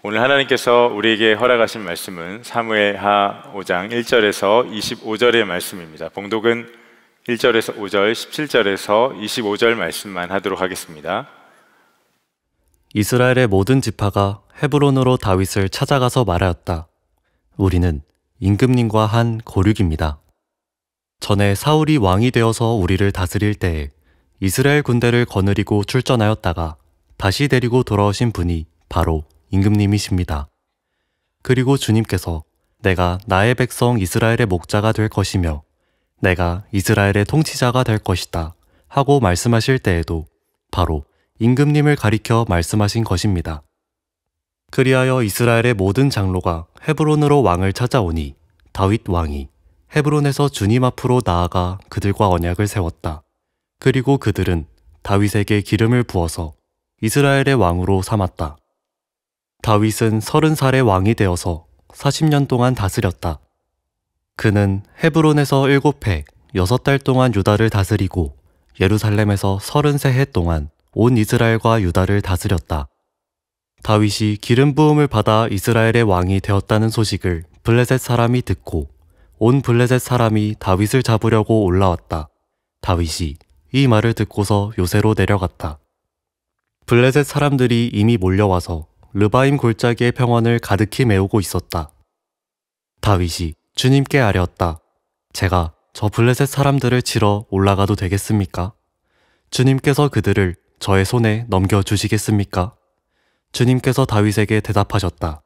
오늘 하나님께서 우리에게 허락하신 말씀은 사무엘하 5장 1절에서 25절의 말씀입니다. 봉독은 1절에서 5절, 17절에서 25절 말씀만 하도록 하겠습니다. 이스라엘의 모든 지파가 헤브론으로 다윗을 찾아가서 말하였다. 우리는 임금님과 한 고륙입니다. 전에 사울이 왕이 되어서 우리를 다스릴 때에 이스라엘 군대를 거느리고 출전하였다가 다시 데리고 돌아오신 분이 바로 임금님이십니다. 그리고 주님께서 내가 나의 백성 이스라엘의 목자가 될 것이며 내가 이스라엘의 통치자가 될 것이다 하고 말씀하실 때에도 바로 임금님을 가리켜 말씀하신 것입니다. 그리하여 이스라엘의 모든 장로가 헤브론으로 왕을 찾아오니 다윗 왕이 헤브론에서 주님 앞으로 나아가 그들과 언약을 세웠다. 그리고 그들은 다윗에게 기름을 부어서 이스라엘의 왕으로 삼았다. 다윗은 30살의 왕이 되어서 40년 동안 다스렸다. 그는 헤브론에서 7해 6달 동안 유다를 다스리고 예루살렘에서 33해 동안 온 이스라엘과 유다를 다스렸다. 다윗이 기름 부음을 받아 이스라엘의 왕이 되었다는 소식을 블레셋 사람이 듣고 온 블레셋 사람이 다윗을 잡으려고 올라왔다. 다윗이 이 말을 듣고서 요새로 내려갔다. 블레셋 사람들이 이미 몰려와서 르바임 골짜기의 평원을 가득히 메우고 있었다. 다윗이 주님께 아뢰었다. 제가 저 블레셋 사람들을 치러 올라가도 되겠습니까? 주님께서 그들을 저의 손에 넘겨주시겠습니까? 주님께서 다윗에게 대답하셨다.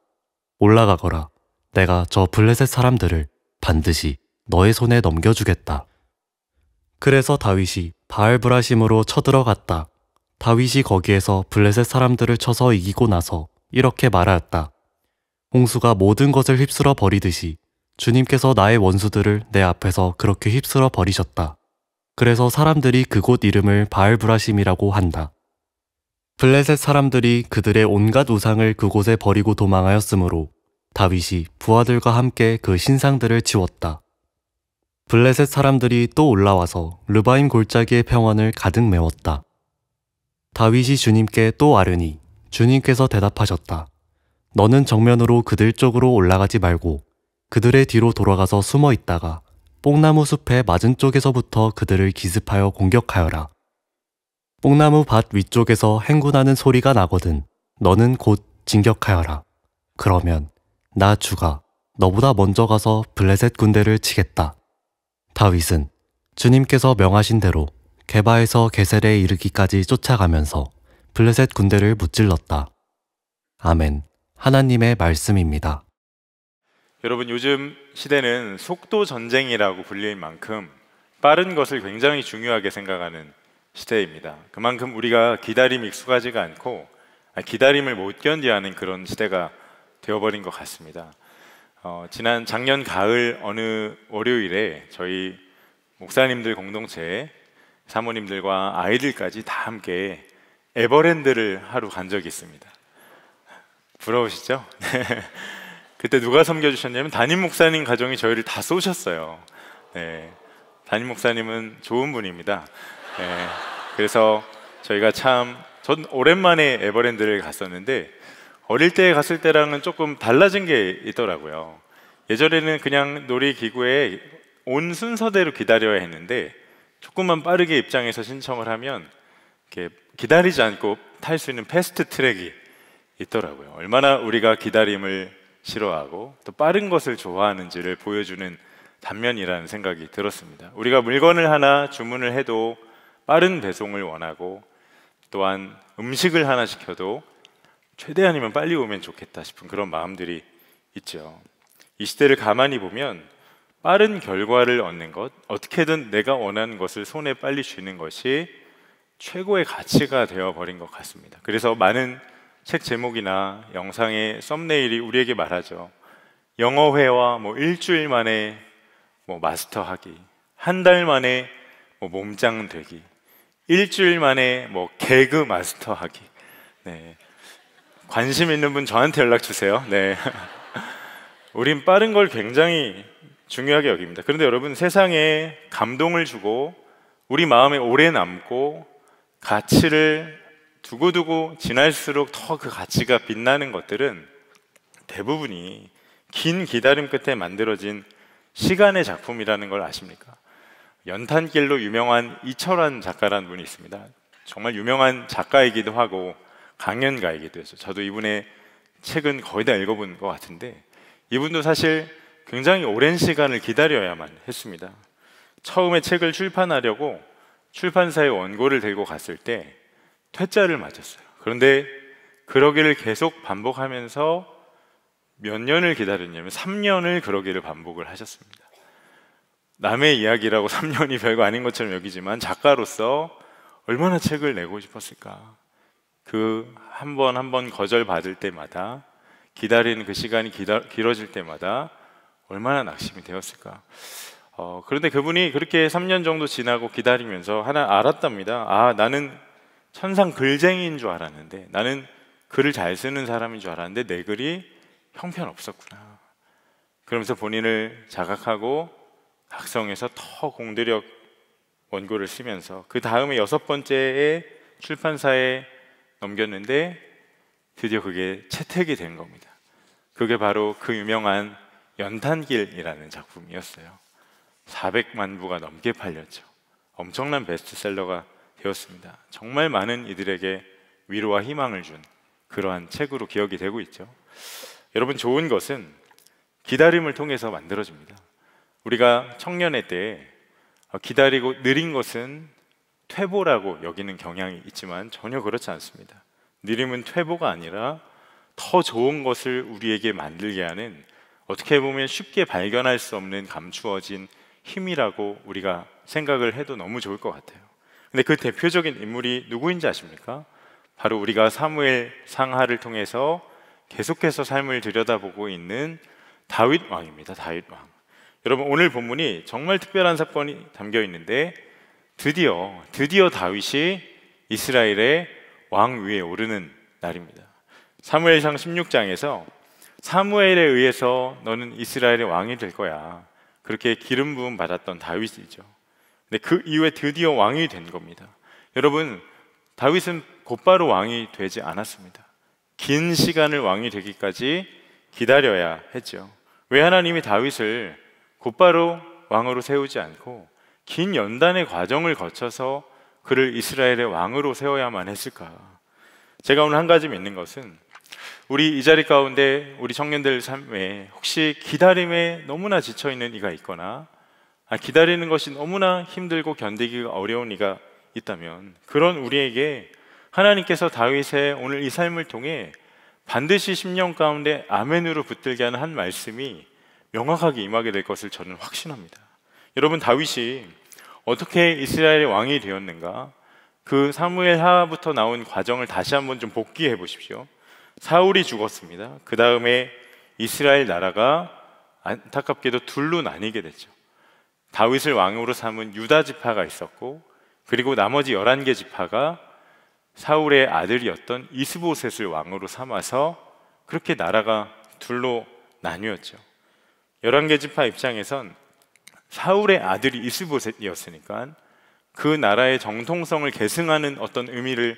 올라가거라. 내가 저 블레셋 사람들을 반드시 너의 손에 넘겨주겠다. 그래서 다윗이 바알브라심으로 쳐들어갔다. 다윗이 거기에서 블레셋 사람들을 쳐서 이기고 나서 이렇게 말하였다. 홍수가 모든 것을 휩쓸어 버리듯이 주님께서 나의 원수들을 내 앞에서 그렇게 휩쓸어 버리셨다. 그래서 사람들이 그곳 이름을 바알브라심이라고 한다. 블레셋 사람들이 그들의 온갖 우상을 그곳에 버리고 도망하였으므로 다윗이 부하들과 함께 그 신상들을 치웠다. 블레셋 사람들이 또 올라와서 르바임 골짜기의 평원을 가득 메웠다. 다윗이 주님께 또 아뢰니 주님께서 대답하셨다. 너는 정면으로 그들 쪽으로 올라가지 말고 그들의 뒤로 돌아가서 숨어 있다가 뽕나무 숲의 맞은 쪽에서부터 그들을 기습하여 공격하여라. 뽕나무 밭 위쪽에서 행군하는 소리가 나거든 너는 곧 진격하여라. 그러면 나 주가 너보다 먼저 가서 블레셋 군대를 치겠다. 다윗은 주님께서 명하신 대로 게바에서 게셀에 이르기까지 쫓아가면서 블레셋 군대를 무찔렀다. 아멘. 하나님의 말씀입니다. 여러분, 요즘 시대는 속도 전쟁이라고 불릴 만큼 빠른 것을 굉장히 중요하게 생각하는 시대입니다. 그만큼 우리가 기다림이 익숙하지가 않고 기다림을 못 견디하는 그런 시대가 되어버린 것 같습니다. 지난 작년 가을 어느 월요일에 저희 목사님들 공동체 사모님들과 아이들까지 다 함께 에버랜드를 하루 간 적이 있습니다. 부러우시죠? 그때 누가 섬겨주셨냐면 담임 목사님 가정이 저희를 다 쏘셨어요. 네, 담임 목사님은 좋은 분입니다. 네, 그래서 저희가 전 오랜만에 에버랜드를 갔었는데 어릴 때 갔을 때랑은 조금 달라진 게 있더라고요. 예전에는 그냥 놀이기구에 온 순서대로 기다려야 했는데 조금만 빠르게 입장해서 신청을 하면 이렇게 기다리지 않고 탈 수 있는 패스트 트랙이 있더라고요. 얼마나 우리가 기다림을 싫어하고 또 빠른 것을 좋아하는지를 보여주는 단면이라는 생각이 들었습니다. 우리가 물건을 하나 주문을 해도 빠른 배송을 원하고 또한 음식을 하나 시켜도 최대한이면 빨리 오면 좋겠다 싶은 그런 마음들이 있죠. 이 시대를 가만히 보면 빠른 결과를 얻는 것, 어떻게든 내가 원하는 것을 손에 빨리 쥐는 것이 최고의 가치가 되어버린 것 같습니다. 그래서 많은 책 제목이나 영상의 썸네일이 우리에게 말하죠. 영어회화 일주일 만에 마스터하기, 한 달 만에 몸짱 되기, 일주일 만에 개그 마스터하기. 네. 관심 있는 분 저한테 연락 주세요. 네. 우린 빠른 걸 굉장히 중요하게 여깁니다. 그런데 여러분, 세상에 감동을 주고 우리 마음에 오래 남고 가치를 두고두고 지날수록 더 그 가치가 빛나는 것들은 대부분이 긴 기다림 끝에 만들어진 시간의 작품이라는 걸 아십니까? 연탄길로 유명한 이철환 작가라는 분이 있습니다. 정말 유명한 작가이기도 하고 강연가이기도 해서 저도 이분의 책은 거의 다 읽어본 것 같은데, 이분도 사실 굉장히 오랜 시간을 기다려야만 했습니다. 처음에 책을 출판하려고 출판사에 원고를 들고 갔을 때 퇴짜를 맞았어요. 그런데 그러기를 계속 반복하면서 몇 년을 기다렸냐면 3년을 그러기를 반복을 하셨습니다. 남의 이야기라고 3년이 별거 아닌 것처럼 여기지만 작가로서 얼마나 책을 내고 싶었을까. 그 한 번 한 번 거절받을 때마다, 기다리는 그 시간이 길어질 때마다 얼마나 낙심이 되었을까. 그런데 그분이 그렇게 3년 정도 지나고 기다리면서 하나 알았답니다. 아, 나는 천상 글쟁이인 줄 알았는데, 나는 글을 잘 쓰는 사람인 줄 알았는데 내 글이 형편없었구나. 그러면서 본인을 자각하고 각성해서 더 공들여 원고를 쓰면서 그 다음에 6번째에 출판사에 넘겼는데 드디어 그게 채택이 된 겁니다. 그게 바로 그 유명한 연탄길이라는 작품이었어요. 400만 부가 넘게 팔렸죠. 엄청난 베스트셀러가 되었습니다. 정말 많은 이들에게 위로와 희망을 준 그러한 책으로 기억이 되고 있죠. 여러분, 좋은 것은 기다림을 통해서 만들어집니다. 우리가 청년의 때에 기다리고 느린 것은 퇴보라고 여기는 경향이 있지만 전혀 그렇지 않습니다. 느림은 퇴보가 아니라 더 좋은 것을 우리에게 만들게 하는, 어떻게 보면 쉽게 발견할 수 없는 감추어진 힘이라고 우리가 생각을 해도 너무 좋을 것 같아요. 근데 그 대표적인 인물이 누구인지 아십니까? 바로 우리가 사무엘 상하를 통해서 계속해서 삶을 들여다보고 있는 다윗 왕입니다. 다윗 왕. 여러분, 오늘 본문이 정말 특별한 사건이 담겨 있는데 드디어 다윗이 이스라엘의 왕 위에 오르는 날입니다. 사무엘상 16장에서 사무엘에 의해서 너는 이스라엘의 왕이 될 거야, 그렇게 기름 부음 받았던 다윗이죠. 근데 그 이후에 드디어 왕이 된 겁니다. 여러분, 다윗은 곧바로 왕이 되지 않았습니다. 긴 시간을 왕이 되기까지 기다려야 했죠. 왜 하나님이 다윗을 곧바로 왕으로 세우지 않고 긴 연단의 과정을 거쳐서 그를 이스라엘의 왕으로 세워야만 했을까? 제가 오늘 한 가지 믿는 것은, 우리 이 자리 가운데 우리 청년들 삶에 혹시 기다림에 너무나 지쳐있는 이가 있거나 기다리는 것이 너무나 힘들고 견디기가 어려운 이가 있다면, 그런 우리에게 하나님께서 다윗의 오늘 이 삶을 통해 반드시 10년 가운데 아멘으로 붙들게 하는 한 말씀이 명확하게 임하게 될 것을 저는 확신합니다. 여러분, 다윗이 어떻게 이스라엘의 왕이 되었는가? 그 사무엘 하부터 나온 과정을 다시 한번 좀 복기해 보십시오. 사울이 죽었습니다. 그 다음에 이스라엘 나라가 안타깝게도 둘로 나뉘게 됐죠. 다윗을 왕으로 삼은 유다 지파가 있었고, 그리고 나머지 11개 지파가 사울의 아들이었던 이스보셋을 왕으로 삼아서 그렇게 나라가 둘로 나뉘었죠. 11개 지파 입장에선 사울의 아들이 이스보셋이었으니까 그 나라의 정통성을 계승하는 어떤 의미를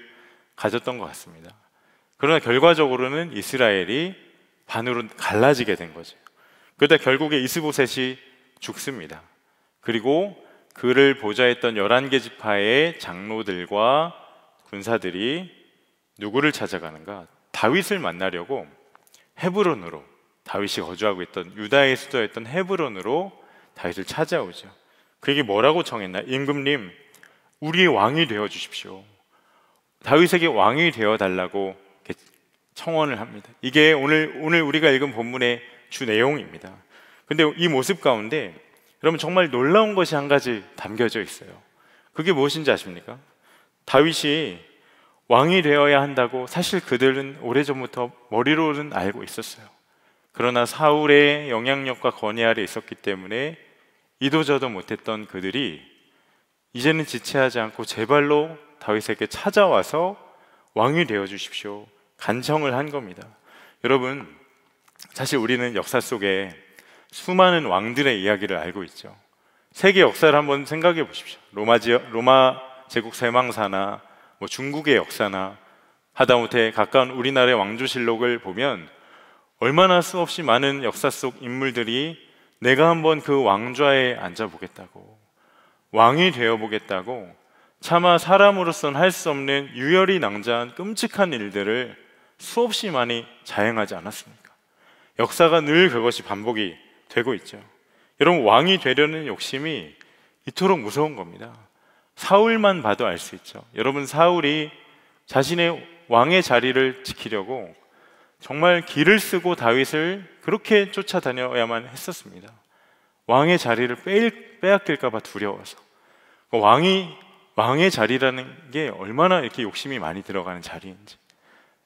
가졌던 것 같습니다. 그러나 결과적으로는 이스라엘이 반으로 갈라지게 된 거죠. 그러다 결국에 이스보셋이 죽습니다. 그리고 그를 보좌했던 11개 지파의 장로들과 군사들이 누구를 찾아가는가? 다윗을 만나려고 헤브론으로, 다윗이 거주하고 있던 유다의 수도였던 헤브론으로 다윗을 찾아오죠. 그에게 뭐라고 청했나? 임금님, 우리의 왕이 되어 주십시오. 다윗에게 왕이 되어 달라고 청원을 합니다. 이게 오늘 우리가 읽은 본문의 주 내용입니다. 근데 이 모습 가운데 여러분, 정말 놀라운 것이 한 가지 담겨져 있어요. 그게 무엇인지 아십니까? 다윗이 왕이 되어야 한다고 사실 그들은 오래전부터 머리로는 알고 있었어요. 그러나 사울의 영향력과 권위 아래 있었기 때문에 이도저도 못했던 그들이 이제는 지체하지 않고 제발로 다윗에게 찾아와서 왕이 되어 주십시오, 간청을 한 겁니다. 여러분, 사실 우리는 역사 속에 수많은 왕들의 이야기를 알고 있죠. 세계 역사를 한번 생각해 보십시오. 로마 제국 쇠망사나 중국의 역사나 하다못해 가까운 우리나라의 왕조실록을 보면 얼마나 수없이 많은 역사 속 인물들이 내가 한번 그 왕좌에 앉아보겠다고, 왕이 되어보겠다고 차마 사람으로서는 할 수 없는 유혈이 낭자한 끔찍한 일들을 수없이 많이 자행하지 않았습니까? 역사가 늘 그것이 반복이 되고 있죠. 여러분, 왕이 되려는 욕심이 이토록 무서운 겁니다. 사울만 봐도 알 수 있죠. 여러분, 사울이 자신의 왕의 자리를 지키려고 정말 기를 쓰고 다윗을 그렇게 쫓아다녀야만 했었습니다. 왕의 자리를 빼앗길까 봐 두려워서. 왕의 자리라는 게 얼마나 이렇게 욕심이 많이 들어가는 자리인지.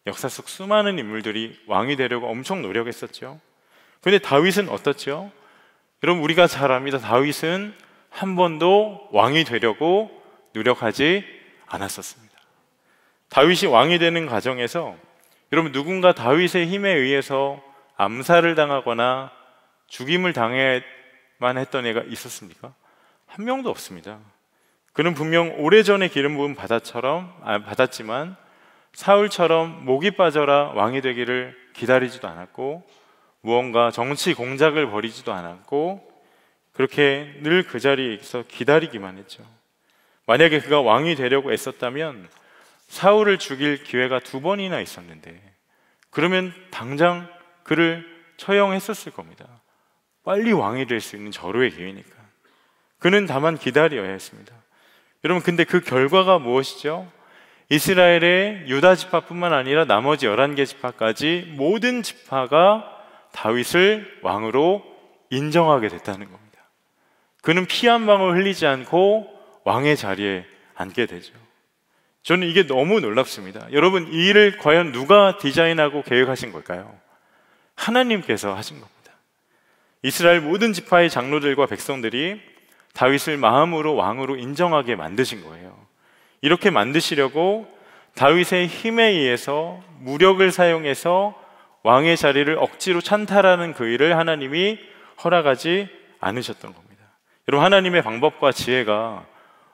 역사 속 수많은 인물들이 왕이 되려고 엄청 노력했었죠. 그런데 다윗은 어떻죠? 여러분, 우리가 잘 압니다. 다윗은 한 번도 왕이 되려고 노력하지 않았었습니다. 다윗이 왕이 되는 과정에서 여러분, 누군가 다윗의 힘에 의해서 암살을 당하거나 죽임을 당해만 했던 애가 있었습니까? 한 명도 없습니다. 그는 분명 오래전에 기름 부음 받았지만 사울처럼 목이 빠져라 왕이 되기를 기다리지도 않았고, 무언가 정치 공작을 벌이지도 않았고, 그렇게 늘 그 자리에서 기다리기만 했죠. 만약에 그가 왕이 되려고 애썼다면 사울을 죽일 기회가 2번이나 있었는데, 그러면 당장 그를 처형했었을 겁니다. 빨리 왕이 될 수 있는 절호의 기회니까. 그는 다만 기다려야 했습니다. 여러분, 근데 그 결과가 무엇이죠? 이스라엘의 유다 지파뿐만 아니라 나머지 11개 지파까지 모든 지파가 다윗을 왕으로 인정하게 됐다는 겁니다. 그는 피 한 방울 흘리지 않고 왕의 자리에 앉게 되죠. 저는 이게 너무 놀랍습니다. 여러분, 이 일을 과연 누가 디자인하고 계획하신 걸까요? 하나님께서 하신 겁니다. 이스라엘 모든 지파의 장로들과 백성들이 다윗을 마음으로 왕으로 인정하게 만드신 거예요. 이렇게 만드시려고 다윗의 힘에 의해서 무력을 사용해서 왕의 자리를 억지로 찬탈하는 그 일을 하나님이 허락하지 않으셨던 겁니다. 여러분, 하나님의 방법과 지혜가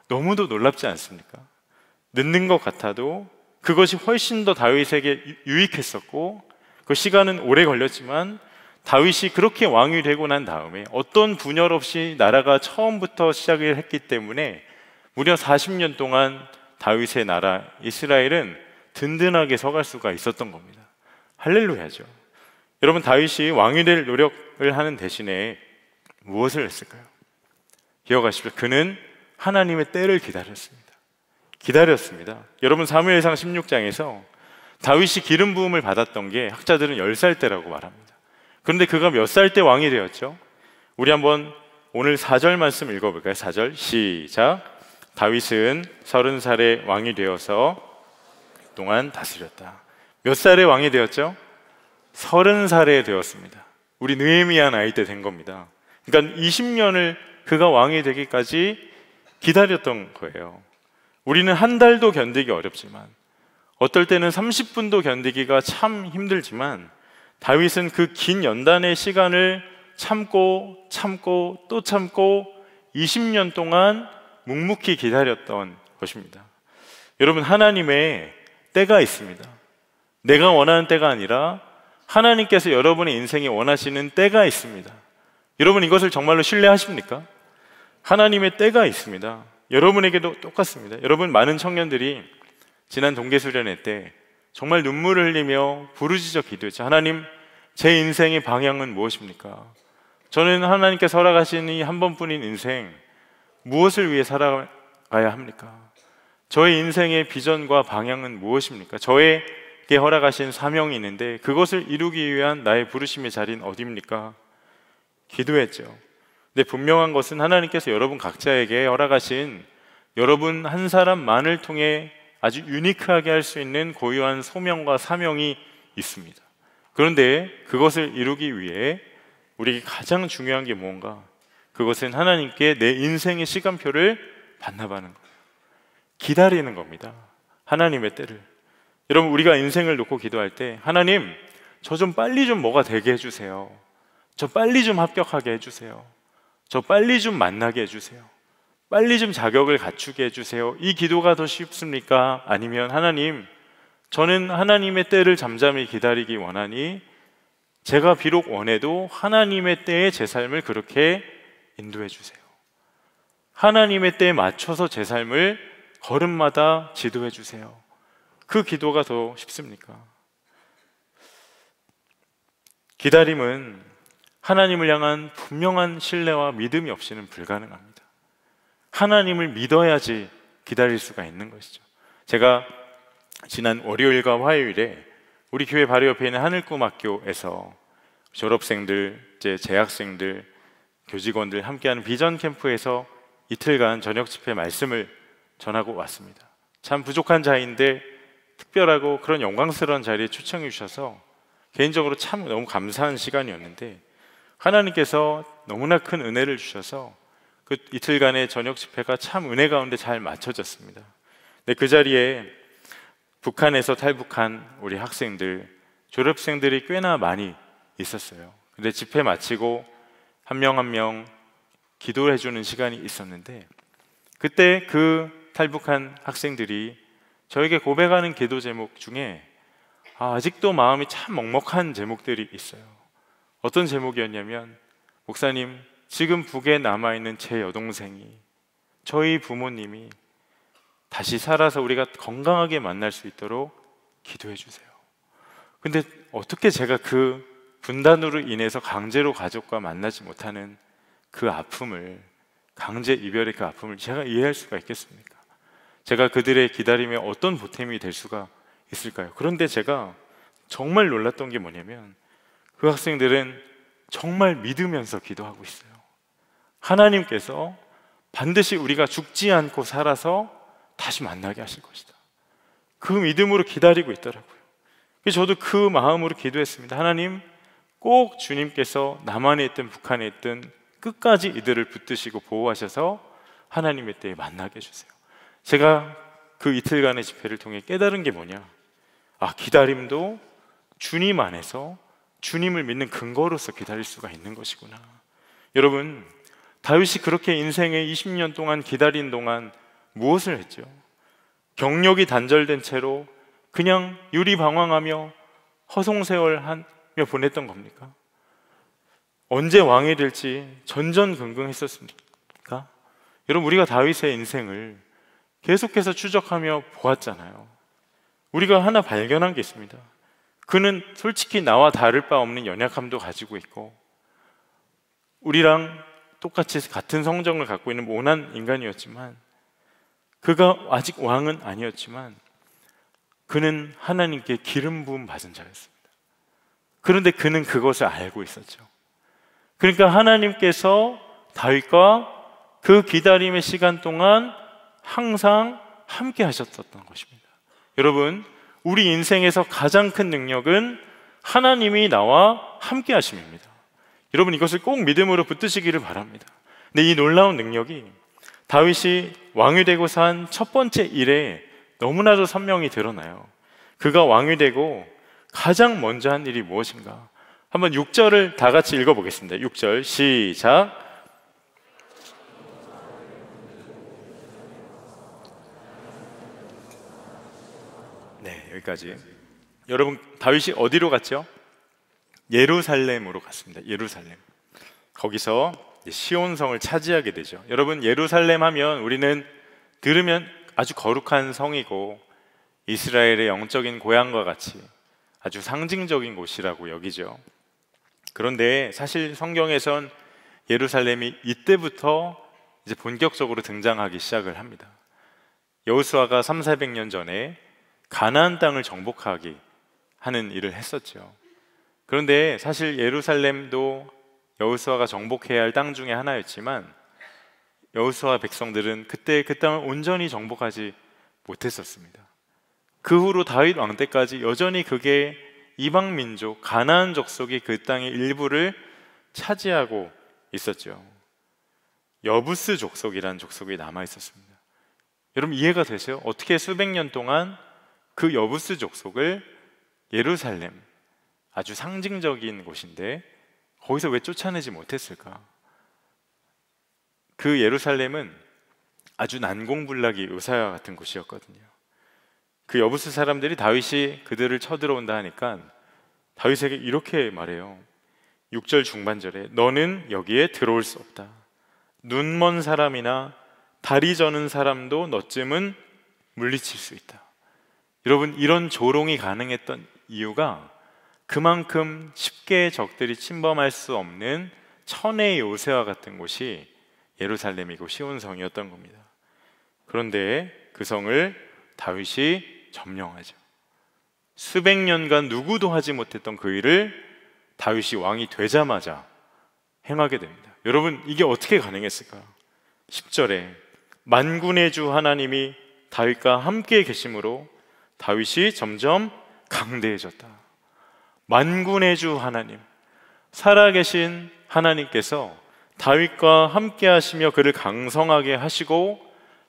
너무도 놀랍지 않습니까? 늦는 것 같아도 그것이 훨씬 더 다윗에게 유익했었고, 그 시간은 오래 걸렸지만 다윗이 그렇게 왕이 되고 난 다음에 어떤 분열 없이 나라가 처음부터 시작을 했기 때문에 무려 40년 동안 다윗의 나라 이스라엘은 든든하게 서갈 수가 있었던 겁니다. 할렐루야죠. 여러분, 다윗이 왕이 될 노력을 하는 대신에 무엇을 했을까요? 기억하십시오. 그는 하나님의 때를 기다렸습니다. 여러분, 사무엘상 16장에서 다윗이 기름 부음을 받았던 게 학자들은 10살 때라고 말합니다. 그런데 그가 몇 살 때 왕이 되었죠? 우리 한번 오늘 4절 말씀 읽어볼까요? 4절 시작. 다윗은 30살에 왕이 되어서 그동안 다스렸다. 몇 살에 왕이 되었죠? 30살에 되었습니다. 우리 느헤미야 나이 때 된 겁니다. 그러니까 20년을 그가 왕이 되기까지 기다렸던 거예요. 우리는 한 달도 견디기 어렵지만, 어떨 때는 30분도 견디기가 참 힘들지만, 다윗은 그 긴 연단의 시간을 참고 또 참고 20년 동안 묵묵히 기다렸던 것입니다. 여러분, 하나님의 때가 있습니다. 내가 원하는 때가 아니라 하나님께서 여러분의 인생에 원하시는 때가 있습니다. 여러분, 이것을 정말로 신뢰하십니까? 하나님의 때가 있습니다. 여러분에게도 똑같습니다. 여러분, 많은 청년들이 지난 동계수련회 때 정말 눈물을 흘리며 부르짖어 기도했죠. 하나님, 제 인생의 방향은 무엇입니까? 저는 하나님께서 허락하신 이 한 번뿐인 인생, 무엇을 위해 살아가야 합니까? 저의 인생의 비전과 방향은 무엇입니까? 저에게 허락하신 사명이 있는데 그것을 이루기 위한 나의 부르심의 자리는 어디입니까? 기도했죠. 근데 분명한 것은 하나님께서 여러분 각자에게 허락하신 여러분 한 사람만을 통해 아주 유니크하게 할 수 있는 고유한 소명과 사명이 있습니다. 그런데 그것을 이루기 위해 우리에게 가장 중요한 게 뭔가? 그것은 하나님께 내 인생의 시간표를 반납하는 거예요. 기다리는 겁니다. 하나님의 때를. 여러분, 우리가 인생을 놓고 기도할 때 하나님, 저 좀 빨리 좀 뭐가 되게 해주세요. 저 빨리 좀 합격하게 해주세요. 저 빨리 좀 만나게 해주세요. 빨리 좀 자격을 갖추게 해주세요. 이 기도가 더 쉽습니까? 아니면 하나님, 저는 하나님의 때를 잠잠히 기다리기 원하니 제가 비록 원해도 하나님의 때에 제 삶을 그렇게 인도해 주세요. 하나님의 때에 맞춰서 제 삶을 걸음마다 지도해 주세요. 그 기도가 더 쉽습니까? 기다림은 하나님을 향한 분명한 신뢰와 믿음이 없이는 불가능합니다. 하나님을 믿어야지 기다릴 수가 있는 것이죠. 제가 지난 월요일과 화요일에 우리 교회 바로 옆에 있는 하늘꿈학교에서 졸업생들, 이제 재학생들, 교직원들 함께하는 비전 캠프에서 이틀간 저녁 집회 말씀을 전하고 왔습니다. 참 부족한 자인데 특별하고 그런 영광스러운 자리에 초청해 주셔서 개인적으로 참 너무 감사한 시간이었는데, 하나님께서 너무나 큰 은혜를 주셔서 그 이틀간의 저녁 집회가 참 은혜 가운데 잘 맞춰졌습니다. 네, 그 자리에 북한에서 탈북한 우리 학생들, 졸업생들이 꽤나 많이 있었어요. 근데 집회 마치고 한 명 한 명 기도를 해주는 시간이 있었는데, 그때 그 탈북한 학생들이 저에게 고백하는 기도 제목 중에 아직도 마음이 참 먹먹한 제목들이 있어요. 어떤 제목이었냐면, 목사님, 지금 북에 남아있는 제 여동생이, 저희 부모님이 다시 살아서 우리가 건강하게 만날 수 있도록 기도해 주세요. 근데 어떻게 제가 그 분단으로 인해서 강제로 가족과 만나지 못하는 그 아픔을, 강제 이별의 그 아픔을 제가 이해할 수가 있겠습니까? 제가 그들의 기다림에 어떤 보탬이 될 수가 있을까요? 그런데 제가 정말 놀랐던 게 뭐냐면, 그 학생들은 정말 믿으면서 기도하고 있어요. 하나님께서 반드시 우리가 죽지 않고 살아서 다시 만나게 하실 것이다. 그 믿음으로 기다리고 있더라고요. 그래서 저도 그 마음으로 기도했습니다. 하나님, 꼭 주님께서 남한에 있든 북한에 있든 끝까지 이들을 붙드시고 보호하셔서 하나님의 때에 만나게 해주세요. 제가 그 이틀간의 집회를 통해 깨달은 게 뭐냐, 기다림도 주님 안에서 주님을 믿는 근거로서 기다릴 수가 있는 것이구나. 여러분, 다윗이 그렇게 인생의 20년 동안 기다린 동안 무엇을 했죠? 경력이 단절된 채로 그냥 유리방황하며 허송세월하며 보냈던 겁니까? 언제 왕이 될지 전전긍긍했었습니까? 여러분, 우리가 다윗의 인생을 계속해서 추적하며 보았잖아요. 우리가 하나 발견한 게 있습니다. 그는 솔직히 나와 다를 바 없는 연약함도 가지고 있고, 우리랑 똑같이 같은 성정을 갖고 있는 모난 인간이었지만, 그가 아직 왕은 아니었지만 그는 하나님께 기름 부음 받은 자였습니다. 그런데 그는 그것을 알고 있었죠. 그러니까 하나님께서 다윗과 그 기다림의 시간 동안 항상 함께 하셨던 것입니다. 여러분, 우리 인생에서 가장 큰 능력은 하나님이 나와 함께 하심입니다. 여러분, 이것을 꼭 믿음으로 붙드시기를 바랍니다. 근데 이 놀라운 능력이 다윗이 왕이 되고서 한 첫 번째 일에 너무나도 선명히 드러나요. 그가 왕이 되고 가장 먼저 한 일이 무엇인가? 한번 6절을 다 같이 읽어보겠습니다. 6절 시작. 네, 여기까지. 여러분, 다윗이 어디로 갔죠? 예루살렘으로 갔습니다. 예루살렘. 거기서 시온성을 차지하게 되죠. 여러분, 예루살렘 하면 우리는 들으면 아주 거룩한 성이고 이스라엘의 영적인 고향과 같이 아주 상징적인 곳이라고 여기죠. 그런데 사실 성경에선 예루살렘이 이때부터 이제 본격적으로 등장하기 시작을 합니다. 여호수아가 300~400년 전에 가나안 땅을 정복하기 하는 일을 했었죠. 그런데 사실 예루살렘도 여호수아가 정복해야 할 땅 중에 하나였지만 여호수아 백성들은 그때 그 땅을 온전히 정복하지 못했었습니다. 그 후로 다윗 왕 때까지 여전히 그게 이방 민족 가나안 족속이 그 땅의 일부를 차지하고 있었죠. 여부스 족속이라는 족속이 남아 있었습니다. 여러분, 이해가 되세요? 어떻게 수백 년 동안 그 여부스 족속을 예루살렘, 아주 상징적인 곳인데 거기서 왜 쫓아내지 못했을까? 그 예루살렘은 아주 난공불락이 요사야 같은 곳이었거든요. 그 여부스 사람들이 다윗이 그들을 쳐들어온다 하니까 다윗에게 이렇게 말해요. 6절 중반절에 너는 여기에 들어올 수 없다. 눈먼 사람이나 다리 저는 사람도 너쯤은 물리칠 수 있다. 여러분, 이런 조롱이 가능했던 이유가 그만큼 쉽게 적들이 침범할 수 없는 천의 요새와 같은 곳이 예루살렘이고 시온성이었던 겁니다. 그런데 그 성을 다윗이 점령하죠. 수백 년간 누구도 하지 못했던 그 일을 다윗이 왕이 되자마자 행하게 됩니다. 여러분, 이게 어떻게 가능했을까요? 10절에 만군의 주 하나님이 다윗과 함께 계심으로 다윗이 점점 강대해졌다. 만군의 주 하나님, 살아계신 하나님께서 다윗과 함께 하시며 그를 강성하게 하시고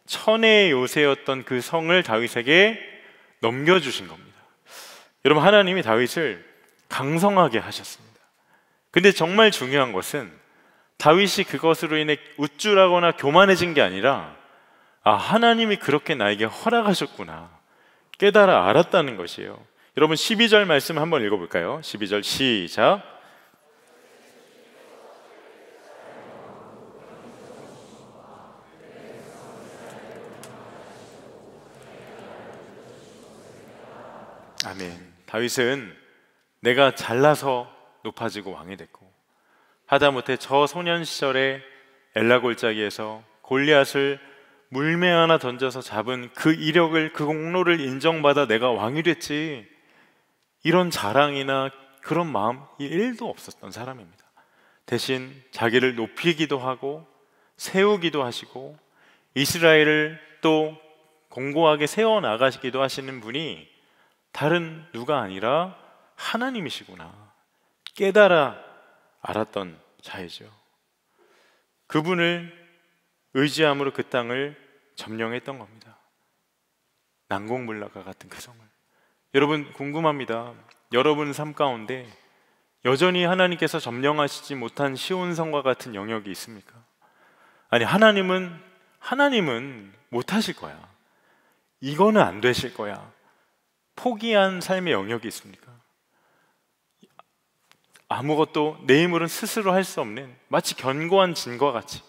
천의 요새였던 그 성을 다윗에게 넘겨주신 겁니다. 여러분, 하나님이 다윗을 강성하게 하셨습니다. 근데 정말 중요한 것은 다윗이 그것으로 인해 우쭐하거나 교만해진 게 아니라 하나님이 그렇게 나에게 허락하셨구나 깨달아 알았다는 것이에요. 여러분, 12절 말씀 한번 읽어볼까요? 12절 시작. 아멘. 다윗은 내가 잘나서 높아지고 왕이 됐고, 하다못해 저 소년 시절에 엘라 골짜기에서 골리앗을 물매 하나 던져서 잡은 그 이력을, 그 공로를 인정받아 내가 왕이 됐지, 이런 자랑이나 그런 마음이 1도 없었던 사람입니다. 대신 자기를 높이기도 하고 세우기도 하시고 이스라엘을 또 공고하게 세워나가시기도 하시는 분이 다른 누가 아니라 하나님이시구나 깨달아 알았던 자이죠. 그분을 의지함으로 그 땅을 점령했던 겁니다. 난공불락과 같은 그 성을. 여러분, 궁금합니다. 여러분 삶 가운데 여전히 하나님께서 점령하시지 못한 시온성과 같은 영역이 있습니까? 아니, 하나님은 못하실 거야, 이거는 안 되실 거야, 포기한 삶의 영역이 있습니까? 아무것도 내 힘으로는 스스로 할 수 없는, 마치 견고한 진과 같이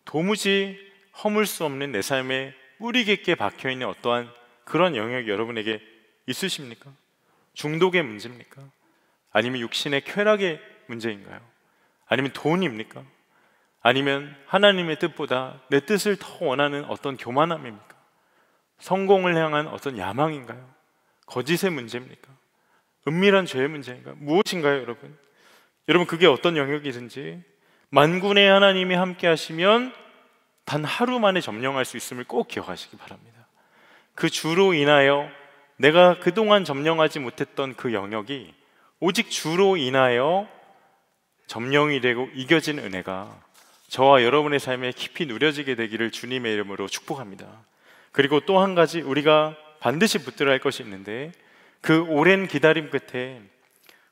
도무지 허물 수 없는 내 삶에 뿌리 깊게 박혀있는 어떠한 그런 영역이 여러분에게 있으십니까? 중독의 문제입니까? 아니면 육신의 쾌락의 문제인가요? 아니면 돈입니까? 아니면 하나님의 뜻보다 내 뜻을 더 원하는 어떤 교만함입니까? 성공을 향한 어떤 야망인가요? 거짓의 문제입니까? 은밀한 죄의 문제인가요? 무엇인가요, 여러분? 여러분, 그게 어떤 영역이든지 만군의 하나님이 함께 하시면 단 하루 만에 점령할 수 있음을 꼭 기억하시기 바랍니다. 그 주로 인하여 내가 그동안 점령하지 못했던 그 영역이 오직 주로 인하여 점령이 되고 이겨진 은혜가 저와 여러분의 삶에 깊이 누려지게 되기를 주님의 이름으로 축복합니다. 그리고 또 한 가지 우리가 반드시 붙들어야 할 것이 있는데, 그 오랜 기다림 끝에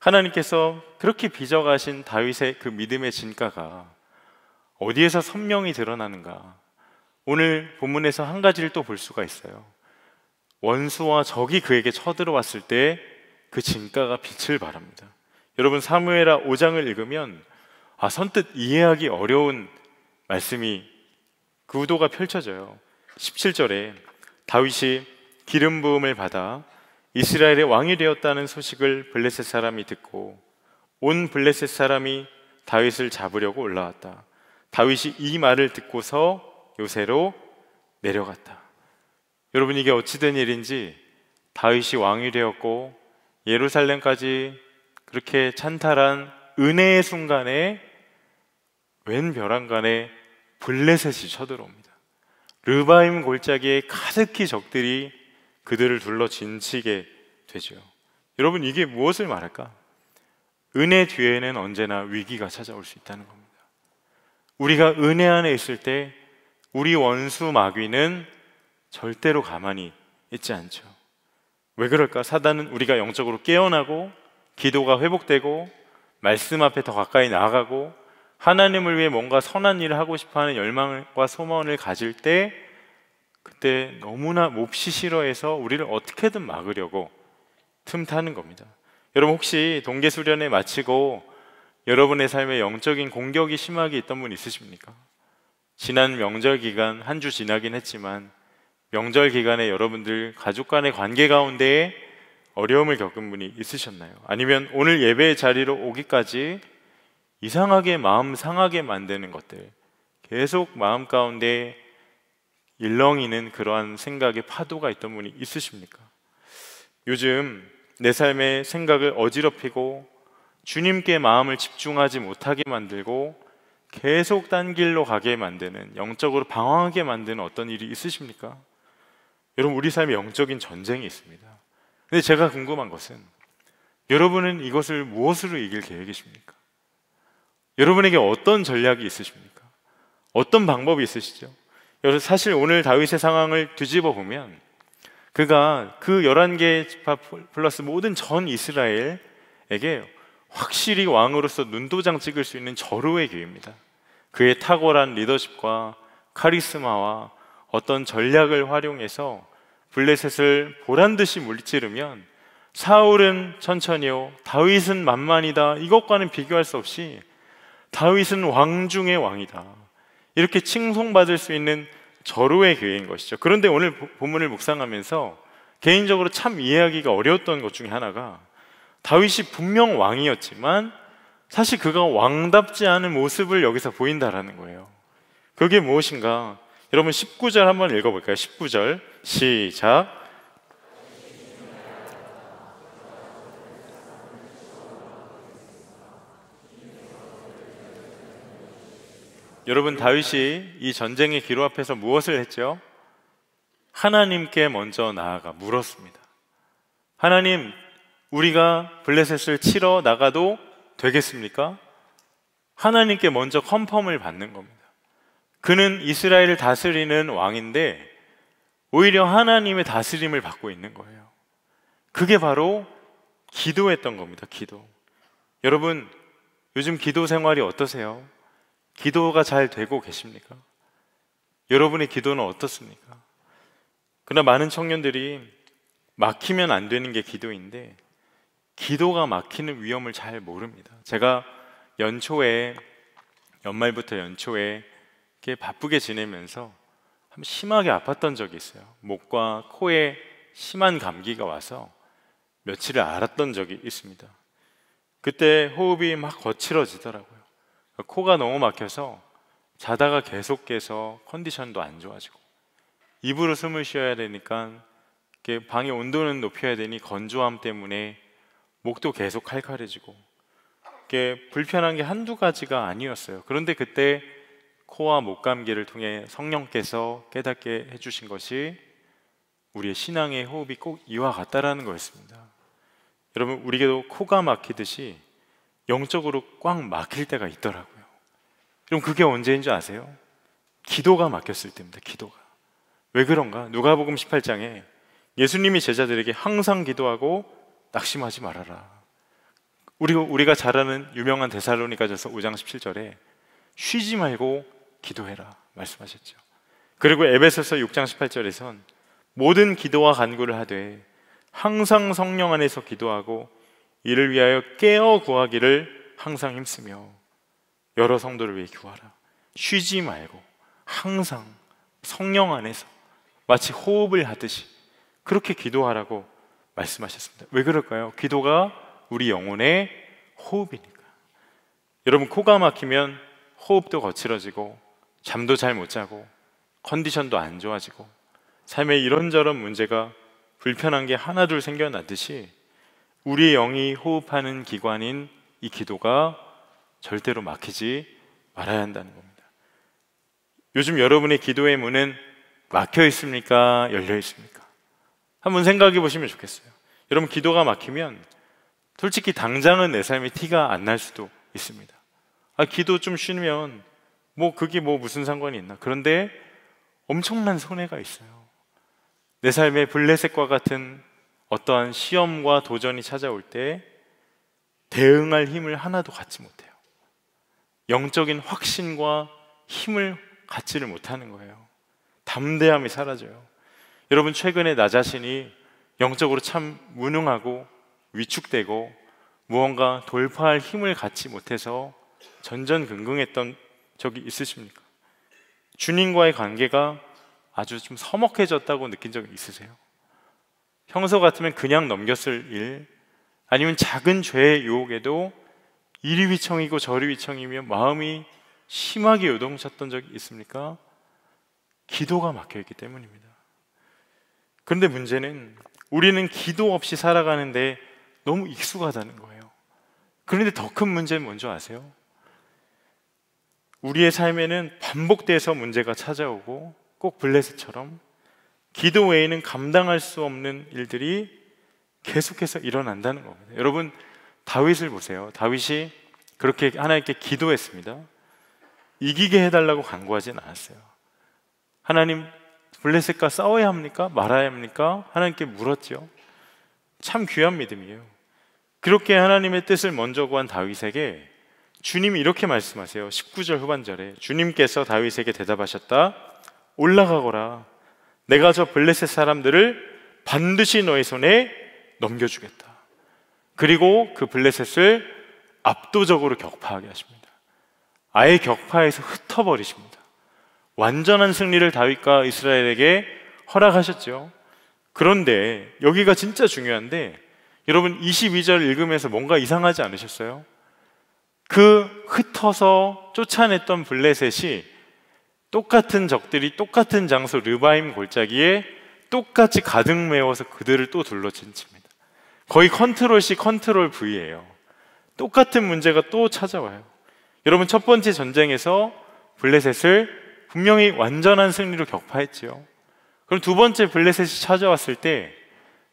하나님께서 그렇게 빚어가신 다윗의 그 믿음의 진가가 어디에서 선명히 드러나는가? 오늘 본문에서 한 가지를 또 볼 수가 있어요. 원수와 적이 그에게 쳐들어왔을 때 그 진가가 빛을 발합니다. 여러분, 사무엘하 5장을 읽으면 선뜻 이해하기 어려운 말씀이, 구도가 펼쳐져요. 17절에 다윗이 기름 부음을 받아 이스라엘의 왕이 되었다는 소식을 블레셋 사람이 듣고 온 블레셋 사람이 다윗을 잡으려고 올라왔다. 다윗이 이 말을 듣고서 요새로 내려갔다. 여러분, 이게 어찌된 일인지 다윗이 왕이 되었고 예루살렘까지 그렇게 찬탈한 은혜의 순간에 웬 벼랑간에 블레셋이 쳐들어옵니다. 르바임 골짜기에 가득히 적들이 그들을 둘러 진치게 되죠. 여러분, 이게 무엇을 말할까? 은혜 뒤에는 언제나 위기가 찾아올 수 있다는 겁니다. 우리가 은혜 안에 있을 때 우리 원수 마귀는 절대로 가만히 있지 않죠. 왜 그럴까? 사단은 우리가 영적으로 깨어나고 기도가 회복되고 말씀 앞에 더 가까이 나아가고 하나님을 위해 뭔가 선한 일을 하고 싶어하는 열망과 소망을 가질 때, 그때 너무나 몹시 싫어해서 우리를 어떻게든 막으려고 틈타는 겁니다. 여러분, 혹시 동계수련회 마치고 여러분의 삶에 영적인 공격이 심하게 있던 분 있으십니까? 지난 명절 기간 한 주 지나긴 했지만 명절 기간에 여러분들 가족 간의 관계 가운데에 어려움을 겪은 분이 있으셨나요? 아니면 오늘 예배 자리로 오기까지 이상하게 마음 상하게 만드는 것들, 계속 마음 가운데 일렁이는 그러한 생각의 파도가 있던 분이 있으십니까? 요즘 내 삶의 생각을 어지럽히고 주님께 마음을 집중하지 못하게 만들고 계속 딴 길로 가게 만드는, 영적으로 방황하게 만드는 어떤 일이 있으십니까? 여러분, 우리 삶에 영적인 전쟁이 있습니다. 근데 제가 궁금한 것은 여러분은 이것을 무엇으로 이길 계획이십니까? 여러분에게 어떤 전략이 있으십니까? 어떤 방법이 있으시죠? 여러분, 사실 오늘 다윗의 상황을 뒤집어 보면 그가 그 11개 지파 플러스 모든 전 이스라엘에게 확실히 왕으로서 눈도장 찍을 수 있는 절호의 기회입니다. 그의 탁월한 리더십과 카리스마와 어떤 전략을 활용해서 블레셋을 보란듯이 물리치르면 사울은 천천히요, 다윗은 만만이다, 이것과는 비교할 수 없이 다윗은 왕 중의 왕이다, 이렇게 칭송받을 수 있는 절호의 기회인 것이죠. 그런데 오늘 본문을 묵상하면서 개인적으로 참 이해하기가 어려웠던 것 중에 하나가, 다윗이 분명 왕이었지만 사실 그가 왕답지 않은 모습을 여기서 보인다라는 거예요. 그게 무엇인가? 여러분 19절 한번 읽어볼까요? 19절 시작. 여러분, 다윗이 이 전쟁의 기로 앞에서 무엇을 했죠? 하나님께 먼저 나아가 물었습니다. 하나님, 우리가 블레셋을 치러 나가도 되겠습니까? 하나님께 먼저 컨펌을 받는 겁니다. 그는 이스라엘을 다스리는 왕인데 오히려 하나님의 다스림을 받고 있는 거예요. 그게 바로 기도했던 겁니다. 기도. 여러분, 요즘 기도 생활이 어떠세요? 기도가 잘 되고 계십니까? 여러분의 기도는 어떻습니까? 그러나 많은 청년들이 막히면 안 되는 게 기도인데 기도가 막히는 위험을 잘 모릅니다. 제가 연말부터 연초에 이렇게 바쁘게 지내면서 심하게 아팠던 적이 있어요. 목과 코에 심한 감기가 와서 며칠을 앓았던 적이 있습니다. 그때 호흡이 막 거칠어지더라고요. 코가 너무 막혀서 자다가 계속 깨서 컨디션도 안 좋아지고, 입으로 숨을 쉬어야 되니까 방의 온도는 높여야 되니 건조함 때문에 목도 계속 칼칼해지고, 불편한 게 한두 가지가 아니었어요. 그런데 그때 코와 목 감기를 통해 성령께서 깨닫게 해주신 것이 우리의 신앙의 호흡이 꼭 이와 같다라는 거였습니다. 여러분, 우리에게도 코가 막히듯이 영적으로 꽉 막힐 때가 있더라고요. 그럼 그게 언제인 줄 아세요? 기도가 막혔을 때입니다. 기도가. 왜 그런가? 누가복음 18장에 예수님이 제자들에게 항상 기도하고 낙심하지 말아라. 우리가 잘 아는 유명한 데살로니가전서 5장 17절에 쉬지 말고 기도해라 말씀하셨죠. 그리고 에베소서 6장 18절에선 모든 기도와 간구를 하되 항상 성령 안에서 기도하고 이를 위하여 깨어 구하기를 항상 힘쓰며 여러 성도를 위해 기도하라. 쉬지 말고 항상 성령 안에서 마치 호흡을 하듯이 그렇게 기도하라고 말씀하셨습니다. 왜 그럴까요? 기도가 우리 영혼의 호흡이니까. 여러분, 코가 막히면 호흡도 거칠어지고 잠도 잘 못 자고 컨디션도 안 좋아지고 삶에 이런저런 문제가 불편한 게 하나둘 생겨나듯이 우리의 영이 호흡하는 기관인 이 기도가 절대로 막히지 말아야 한다는 겁니다. 요즘 여러분의 기도의 문은 막혀 있습니까? 열려 있습니까? 한번 생각해 보시면 좋겠어요. 여러분, 기도가 막히면 솔직히 당장은 내 삶에 티가 안 날 수도 있습니다. 기도 좀 쉬면 그게 무슨 상관이 있나? 그런데 엄청난 손해가 있어요. 내 삶에 블레셋과 같은 어떠한 시험과 도전이 찾아올 때 대응할 힘을 하나도 갖지 못해요. 영적인 확신과 힘을 갖지를 못하는 거예요. 담대함이 사라져요. 여러분, 최근에 나 자신이 영적으로 참 무능하고 위축되고 무언가 돌파할 힘을 갖지 못해서 전전긍긍했던 적이 있으십니까? 주님과의 관계가 아주 좀 서먹해졌다고 느낀 적 있으세요? 평소 같으면 그냥 넘겼을 일, 아니면 작은 죄의 유혹에도 이리 휘청이고 저리 휘청이며 마음이 심하게 요동쳤던 적이 있습니까? 기도가 막혀있기 때문입니다. 그런데 문제는 우리는 기도 없이 살아가는데 너무 익숙하다는 거예요. 그런데 더 큰 문제는 뭔지 아세요? 우리의 삶에는 반복돼서 문제가 찾아오고 꼭 블레셋처럼 기도 외에는 감당할 수 없는 일들이 계속해서 일어난다는 겁니다. 여러분, 다윗을 보세요. 다윗이 그렇게 하나님께 기도했습니다. 이기게 해달라고 간구하진 않았어요. 하나님, 블레셋과 싸워야 합니까? 말아야 합니까? 하나님께 물었죠. 참 귀한 믿음이에요. 그렇게 하나님의 뜻을 먼저 구한 다윗에게 주님이 이렇게 말씀하세요. 19절 후반절에 주님께서 다윗에게 대답하셨다. 올라가거라. 내가 저 블레셋 사람들을 반드시 너의 손에 넘겨주겠다. 그리고 그 블레셋을 압도적으로 격파하게 하십니다. 아예 격파해서 흩어버리십니다. 완전한 승리를 다윗과 이스라엘에게 허락하셨죠. 그런데 여기가 진짜 중요한데, 여러분 22절 읽으면서 뭔가 이상하지 않으셨어요? 그 흩어서 쫓아냈던 블레셋이 똑같은 적들이 똑같은 장소 르바임 골짜기에 똑같이 가득 메워서 그들을 또 둘러친칩니다. 거의 컨트롤 C 컨트롤 V예요. 똑같은 문제가 또 찾아와요. 여러분, 첫 번째 전쟁에서 블레셋을 분명히 완전한 승리로 격파했지요. 그럼 두 번째 블레셋이 찾아왔을 때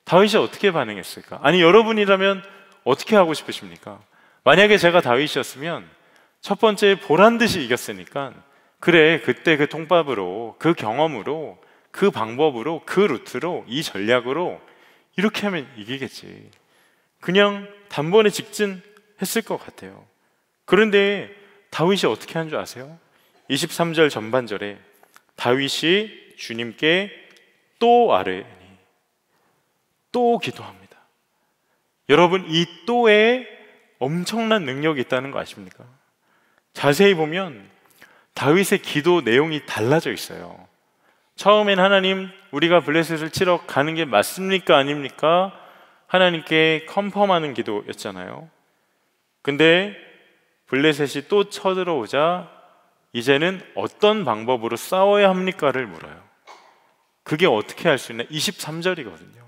다윗이 어떻게 반응했을까? 아니, 여러분이라면 어떻게 하고 싶으십니까? 만약에 제가 다윗이었으면 첫 번째 보란듯이 이겼으니까, 그래, 그때 그 통밥으로, 그 경험으로, 그 방법으로, 그 루트로, 이 전략으로 이렇게 하면 이기겠지, 그냥 단번에 직진했을 것 같아요. 그런데 다윗이 어떻게 한 줄 아세요? 23절 전반절에 다윗이 주님께 또 아뢰니, 또 기도합니다. 여러분, 이 또에 엄청난 능력이 있다는 거 아십니까? 자세히 보면 다윗의 기도 내용이 달라져 있어요. 처음엔 하나님, 우리가 블레셋을 치러 가는 게 맞습니까? 아닙니까? 하나님께 컨펌하는 기도였잖아요. 근데 블레셋이 또 쳐들어오자 이제는 어떤 방법으로 싸워야 합니까를 물어요. 그게 어떻게 할 수 있나? 23절이거든요.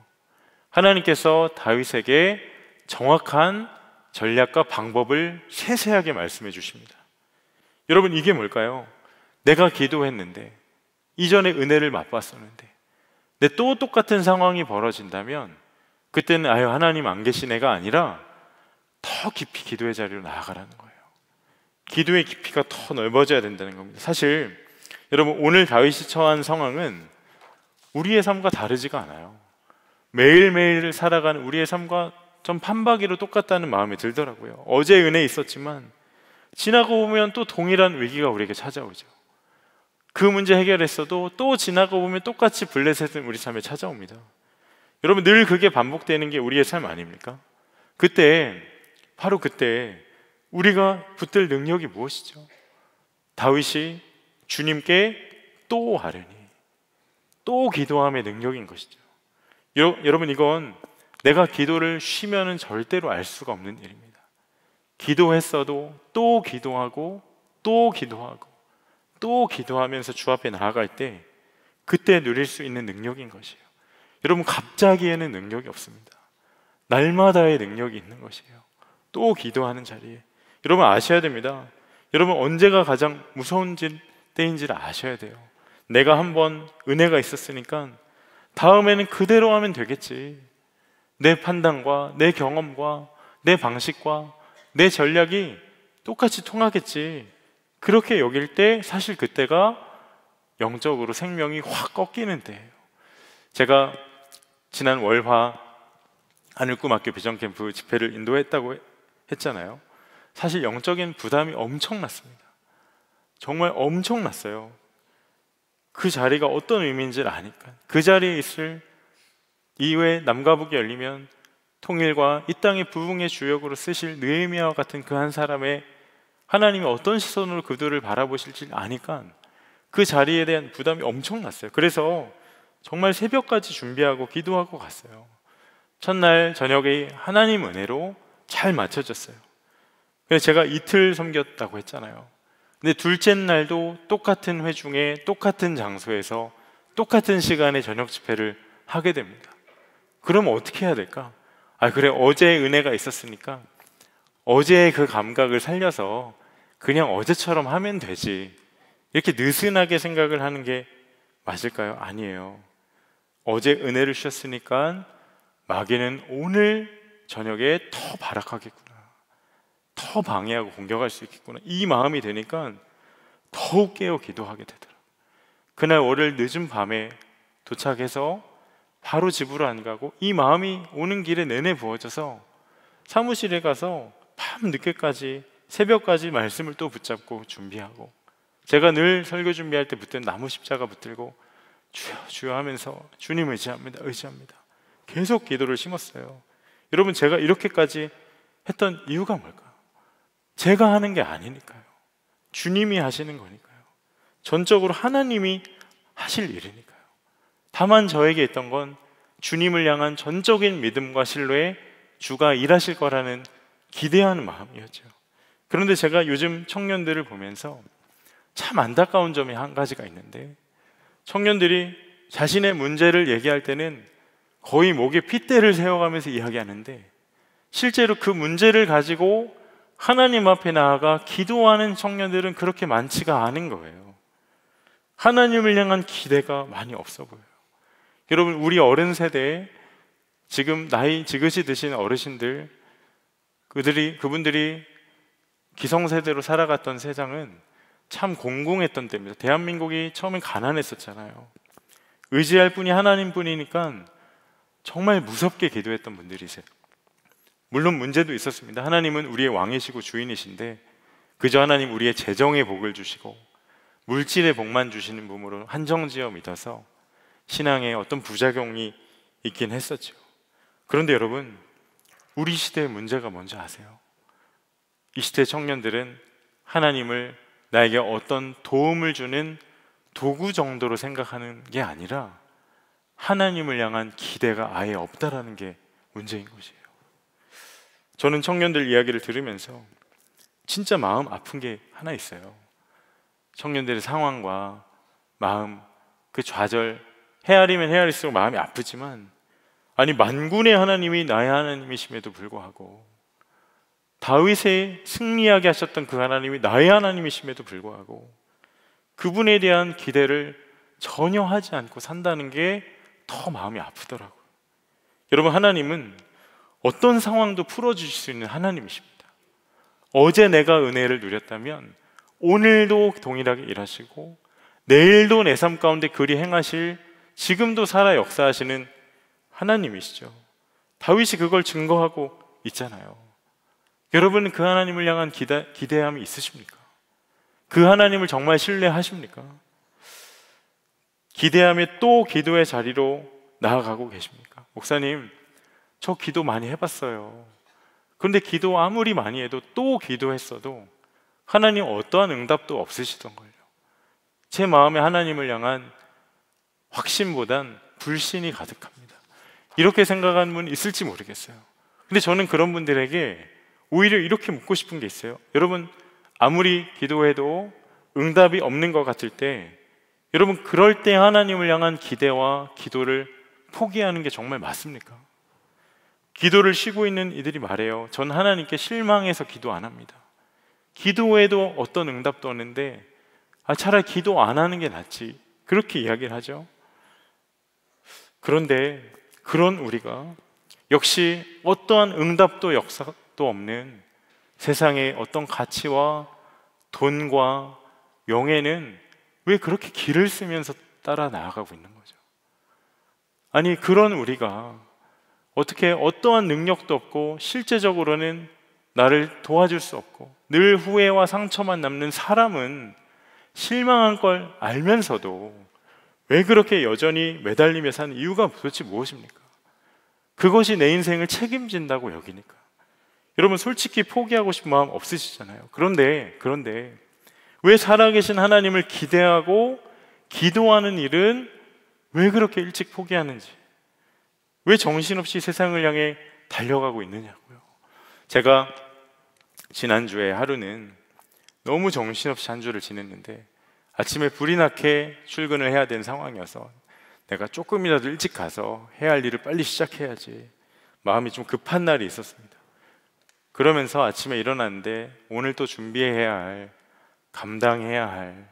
하나님께서 다윗에게 정확한 전략과 방법을 세세하게 말씀해 주십니다. 여러분, 이게 뭘까요? 내가 기도했는데, 이전에 은혜를 맛봤었는데, 근데 또 똑같은 상황이 벌어진다면 그때는 아유, 하나님 안 계시네가 아니라 더 깊이 기도의 자리로 나아가라는 거예요. 기도의 깊이가 더 넓어져야 된다는 겁니다. 사실 여러분, 오늘 다윗이 처한 상황은 우리의 삶과 다르지가 않아요. 매일매일 살아가는 우리의 삶과 좀 판박이로 똑같다는 마음이 들더라고요. 어제 은혜 있었지만 지나고 보면 또 동일한 위기가 우리에게 찾아오죠. 그 문제 해결했어도 또 지나고 보면 똑같이 블레셋은 우리 삶에 찾아옵니다. 여러분, 늘 그게 반복되는 게 우리의 삶 아닙니까? 그때, 바로 그때 우리가 붙들 능력이 무엇이죠? 다윗이 주님께 또 아뢰니, 또 기도함의 능력인 것이죠. 여러분, 이건 내가 기도를 쉬면은 절대로 알 수가 없는 일입니다. 기도했어도 또 기도하고 또 기도하고 또 기도하면서 주 앞에 나아갈 때 그때 누릴 수 있는 능력인 것이에요. 여러분, 갑자기에는 능력이 없습니다. 날마다의 능력이 있는 것이에요. 또 기도하는 자리에. 여러분, 아셔야 됩니다. 여러분, 언제가 가장 무서운 때인지를 아셔야 돼요. 내가 한번 은혜가 있었으니까 다음에는 그대로 하면 되겠지, 내 판단과 내 경험과 내 방식과 내 전략이 똑같이 통하겠지, 그렇게 여길 때 사실 그때가 영적으로 생명이 확 꺾이는 때예요. 제가 지난 월화 하늘꿈학교 비전캠프 집회를 인도했다고 했잖아요. 사실 영적인 부담이 엄청났습니다. 정말 엄청났어요. 그 자리가 어떤 의미인지를 아니까. 그 자리에 있을 이후에 남과 북이 열리면 통일과 이 땅의 부흥의 주역으로 쓰실 느헤미야와 같은 그 한 사람의 하나님이 어떤 시선으로 그들을 바라보실지 아니까 그 자리에 대한 부담이 엄청났어요. 그래서 정말 새벽까지 준비하고 기도하고 갔어요. 첫날 저녁에 하나님 은혜로 잘 맞춰졌어요. 그래서 제가 이틀 섬겼다고 했잖아요. 근데 둘째 날도 똑같은 회중에 똑같은 장소에서 똑같은 시간에 저녁 집회를 하게 됩니다. 그럼 어떻게 해야 될까? 그래, 어제 은혜가 있었으니까 어제의 그 감각을 살려서 그냥 어제처럼 하면 되지, 이렇게 느슨하게 생각을 하는 게 맞을까요? 아니에요. 어제 은혜를 주셨으니까 마귀는 오늘 저녁에 더 발악하겠구나, 더 방해하고 공격할 수 있겠구나, 이 마음이 되니까 더욱 깨어 기도하게 되더라고요. 그날 월요일 늦은 밤에 도착해서 바로 집으로 안 가고 이 마음이 오는 길에 내내 부어져서 사무실에 가서 밤 늦게까지, 새벽까지 말씀을 또 붙잡고 준비하고, 제가 늘 설교 준비할 때 붙든 나무 십자가 붙들고 주여 주여 하면서 주님 의지합니다, 의지합니다, 계속 기도를 심었어요. 여러분, 제가 이렇게까지 했던 이유가 뭘까요? 제가 하는 게 아니니까요. 주님이 하시는 거니까요. 전적으로 하나님이 하실 일이니까요. 다만 저에게 있던 건 주님을 향한 전적인 믿음과 신뢰에 주가 일하실 거라는 기대하는 마음이었죠. 그런데 제가 요즘 청년들을 보면서 참 안타까운 점이 한 가지가 있는데, 청년들이 자신의 문제를 얘기할 때는 거의 목에 핏대를 세워가면서 이야기하는데, 실제로 그 문제를 가지고 하나님 앞에 나아가 기도하는 청년들은 그렇게 많지가 않은 거예요. 하나님을 향한 기대가 많이 없어 보여요. 여러분, 우리 어른 세대에 지금 나이 지긋이 드신 어르신들, 그분들이 기성세대로 살아갔던 세상은 참 공공했던 때입니다. 대한민국이 처음엔 가난했었잖아요. 의지할 분이 하나님뿐이니까 정말 무섭게 기도했던 분들이세요. 물론 문제도 있었습니다. 하나님은 우리의 왕이시고 주인이신데 그저 하나님 우리의 재정의 복을 주시고 물질의 복만 주시는 분으로 한정지어 믿어서 신앙에 어떤 부작용이 있긴 했었죠. 그런데 여러분, 우리 시대의 문제가 뭔지 아세요? 이 시대 청년들은 하나님을 나에게 어떤 도움을 주는 도구 정도로 생각하는 게 아니라 하나님을 향한 기대가 아예 없다라는 게 문제인 것이에요. 저는 청년들 이야기를 들으면서 진짜 마음 아픈 게 하나 있어요. 청년들의 상황과 마음, 그 좌절, 헤아리면 헤아릴수록 마음이 아프지만, 아니 만군의 하나님이 나의 하나님이심에도 불구하고, 다윗의 승리하게 하셨던 그 하나님이 나의 하나님이심에도 불구하고 그분에 대한 기대를 전혀 하지 않고 산다는 게 더 마음이 아프더라고요. 여러분, 하나님은 어떤 상황도 풀어주실 수 있는 하나님이십니다. 어제 내가 은혜를 누렸다면 오늘도 동일하게 일하시고 내일도 내 삶 가운데 그리 행하실, 지금도 살아 역사하시는 하나님이시죠. 다윗이 그걸 증거하고 있잖아요. 여러분은 그 하나님을 향한 기대함이 있으십니까? 그 하나님을 정말 신뢰하십니까? 기대함에 또 기도의 자리로 나아가고 계십니까? 목사님, 저 기도 많이 해봤어요. 그런데 기도 아무리 많이 해도 또 기도했어도 하나님 어떠한 응답도 없으시던 걸요. 제 마음에 하나님을 향한 확신보단 불신이 가득합니다. 이렇게 생각하는 분 있을지 모르겠어요. 근데 저는 그런 분들에게 오히려 이렇게 묻고 싶은 게 있어요. 여러분, 아무리 기도해도 응답이 없는 것 같을 때, 여러분, 그럴 때 하나님을 향한 기대와 기도를 포기하는 게 정말 맞습니까? 기도를 쉬고 있는 이들이 말해요. 전 하나님께 실망해서 기도 안 합니다. 기도해도 어떤 응답도 없는데 차라리 기도 안 하는 게 낫지, 그렇게 이야기를 하죠. 그런데 그런 우리가 역시 어떠한 응답도 역사도 없는 세상의 어떤 가치와 돈과 명예는 왜 그렇게 길을 쓰면서 따라 나아가고 있는 거죠? 아니, 그런 우리가 어떻게 어떠한 능력도 없고 실제적으로는 나를 도와줄 수 없고 늘 후회와 상처만 남는 사람은 실망한 걸 알면서도 왜 그렇게 여전히 매달리며 사는 이유가 도대체 무엇입니까? 그것이 내 인생을 책임진다고 여기니까. 여러분 솔직히 포기하고 싶은 마음 없으시잖아요. 그런데 왜 살아계신 하나님을 기대하고 기도하는 일은 왜 그렇게 일찍 포기하는지, 왜 정신없이 세상을 향해 달려가고 있느냐고요. 제가 지난주에 하루는 너무 정신없이 한 주를 지냈는데 아침에 불이 나게 출근을 해야 되는 상황이어서 내가 조금이라도 일찍 가서 해야 할 일을 빨리 시작해야지 마음이 좀 급한 날이 있었습니다. 그러면서 아침에 일어났는데 오늘 또 준비해야 할, 감당해야 할,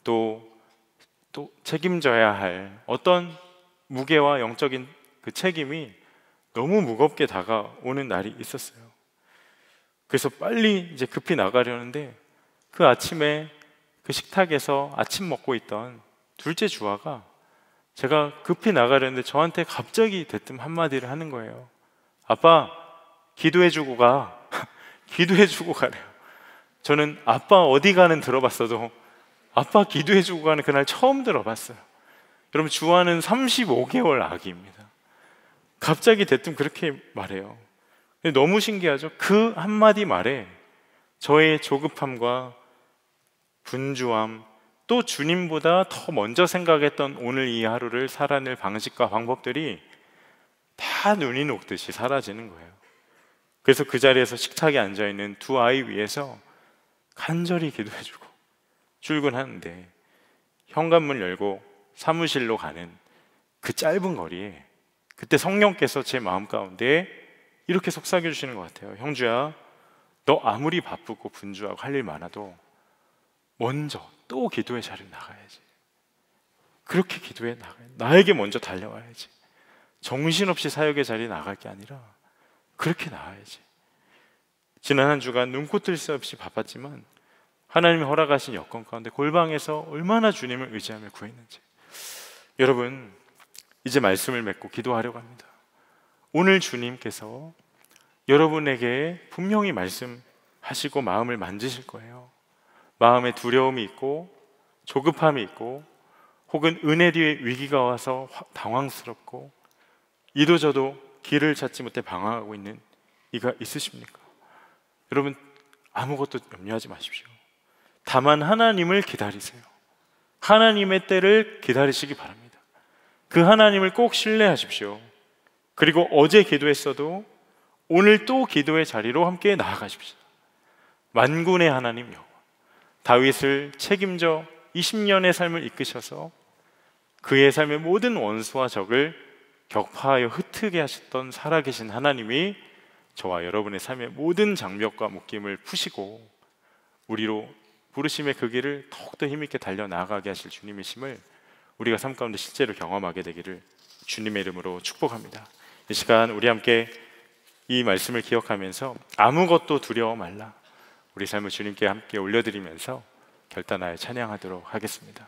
또 책임져야 할 어떤 무게와 영적인 그 책임이 너무 무겁게 다가오는 날이 있었어요. 그래서 빨리 이제 급히 나가려는데 그 아침에 그 식탁에서 아침 먹고 있던 둘째 주아가 제가 급히 나가려는데 저한테 갑자기 대뜸 한마디를 하는 거예요. 아빠, 기도해주고 가. 기도해주고 가래요. 저는 아빠 어디 가는 들어봤어도 아빠 기도해주고 가는 그날 처음 들어봤어요. 여러분, 주아는 35개월 아기입니다. 갑자기 대뜸 그렇게 말해요. 너무 신기하죠? 그 한마디 말에 저의 조급함과 분주함, 또 주님보다 더 먼저 생각했던 오늘 이 하루를 살아낼 방식과 방법들이 다 눈이 녹듯이 사라지는 거예요. 그래서 그 자리에서 식탁에 앉아있는 두 아이 위해서 간절히 기도해주고 출근하는데 현관문 열고 사무실로 가는 그 짧은 거리에 그때 성령께서 제 마음 가운데 이렇게 속삭여 주시는 것 같아요. 형주야, 너 아무리 바쁘고 분주하고 할 일 많아도 먼저 또 기도의 자리에 나가야지. 그렇게 기도에 나가야, 나에게 먼저 달려와야지. 정신없이 사역의 자리에 나갈 게 아니라 그렇게 나와야지. 지난 한 주간 눈코 뜰 새 없이 바빴지만 하나님이 허락하신 여건 가운데 골방에서 얼마나 주님을 의지하며 구했는지. 여러분, 이제 말씀을 맺고 기도하려고 합니다. 오늘 주님께서 여러분에게 분명히 말씀하시고 마음을 만지실 거예요. 마음에 두려움이 있고 조급함이 있고 혹은 은혜 뒤에 위기가 와서 당황스럽고 이도저도 길을 찾지 못해 방황하고 있는 이가 있으십니까? 여러분, 아무것도 염려하지 마십시오. 다만 하나님을 기다리세요. 하나님의 때를 기다리시기 바랍니다. 그 하나님을 꼭 신뢰하십시오. 그리고 어제 기도했어도 오늘 또 기도의 자리로 함께 나아가십시오. 만군의 하나님 여호와, 다윗을 책임져 20년의 삶을 이끄셔서 그의 삶의 모든 원수와 적을 격파하여 흩트게 하셨던 살아계신 하나님이 저와 여러분의 삶의 모든 장벽과 묶임을 푸시고 우리로 부르심의 그 길을 더욱더 힘있게 달려나가게 하실 주님이심을 우리가 삶 가운데 실제로 경험하게 되기를 주님의 이름으로 축복합니다. 이 시간 우리 함께 이 말씀을 기억하면서 아무것도 두려워 말라, 우리 삶을 주님께 함께 올려드리면서 결단하여 찬양하도록 하겠습니다.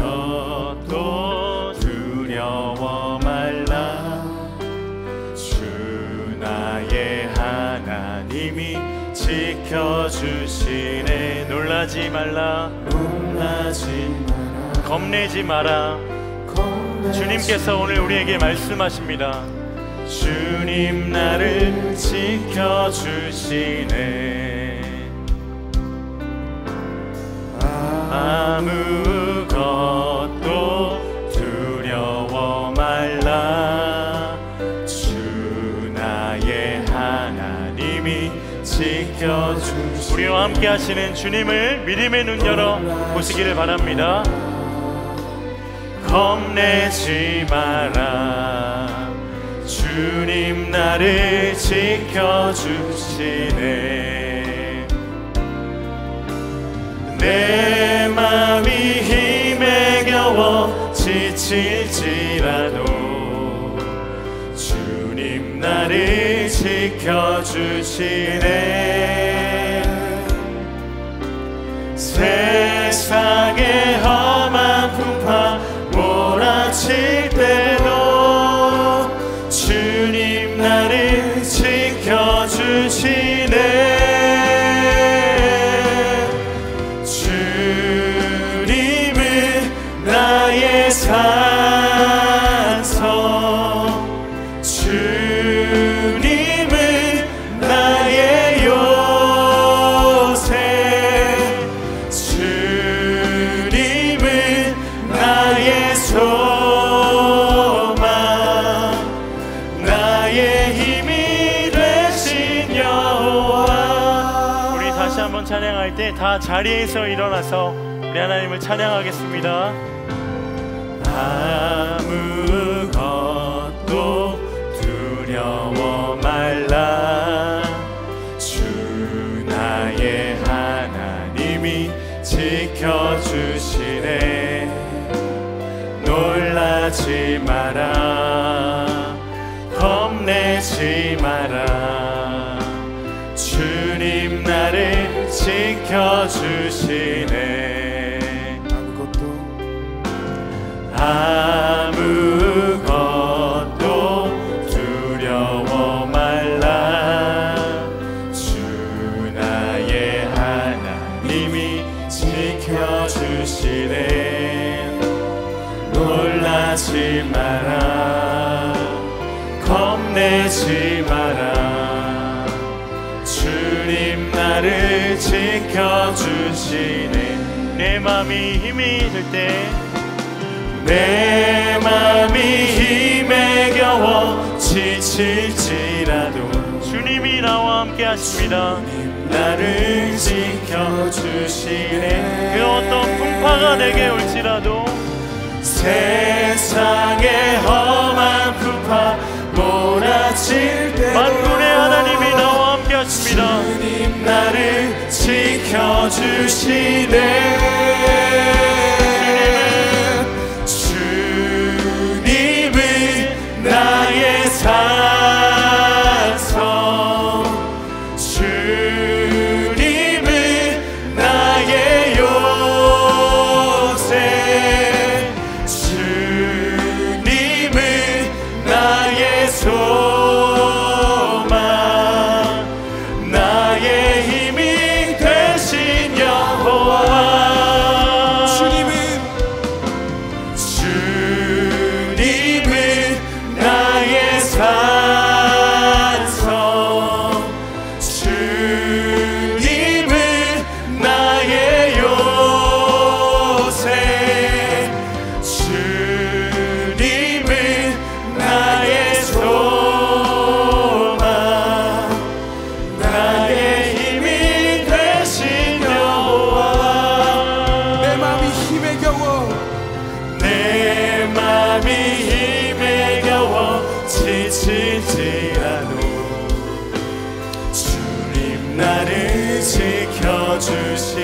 아무것도 두려워 말라, 주 나의 하나님이 지켜주시네. 놀라지 말라, 겁내지 마라. 주님께서 오늘 우리에게 말씀하십니다. 주님 나를 지켜주시네. 아무것도 두려워 말라, 주 나의 하나님이 지켜주시네. 우리와 함께 하시는 주님을 믿음의 눈 열어 보시기를 바랍니다. 겁내지 마라, 주님 나를 지켜주시네. 내 맘이 힘에 겨워 지칠지라도 주님 나를 지켜주시네. 세상의 험한 풍파 몰아칠 때도 주님 나를 지켜주시네. 함께 다 자리에서 일어나서 우리 하나님을 찬양하겠습니다. 아무것도 두려워 말라. 주 나의 하나님이 지켜주시네. 놀라지 마라. 겁내지 마라. 주님 나를 지켜주시네. 아무것도 두려워 말라. 주 나의 하나님이 지켜주시네. 놀라지 마라. 겁내지 마라. 주님 나를 지켜주시네. 내 맘이 힘이 들 때, 내 맘이 힘에 겨워 지칠지라도 주님이 나와 함께 하십니다. 주님 나를 지켜주시네. 그 어떤 풍파가 내게 올지라도, 세상의 험한 풍파 몰아칠 때도 만군의 하나님이 나와 함께 하십니다. 주님 나를 지켜주시네. 주님은 나의 산성, 주님은 나의 요새, 주님은 나의 소망, 나의 힘이 되신 여호와. 주님은 나의 산성, 주님은 나의 요새, 주님은 나의 소망, 나의 힘이 되신 여호와. 내 맘이 힘에 겨워, 내 맘이 힘에 겨워 지칠지라도 주님 나를 지켜주시네.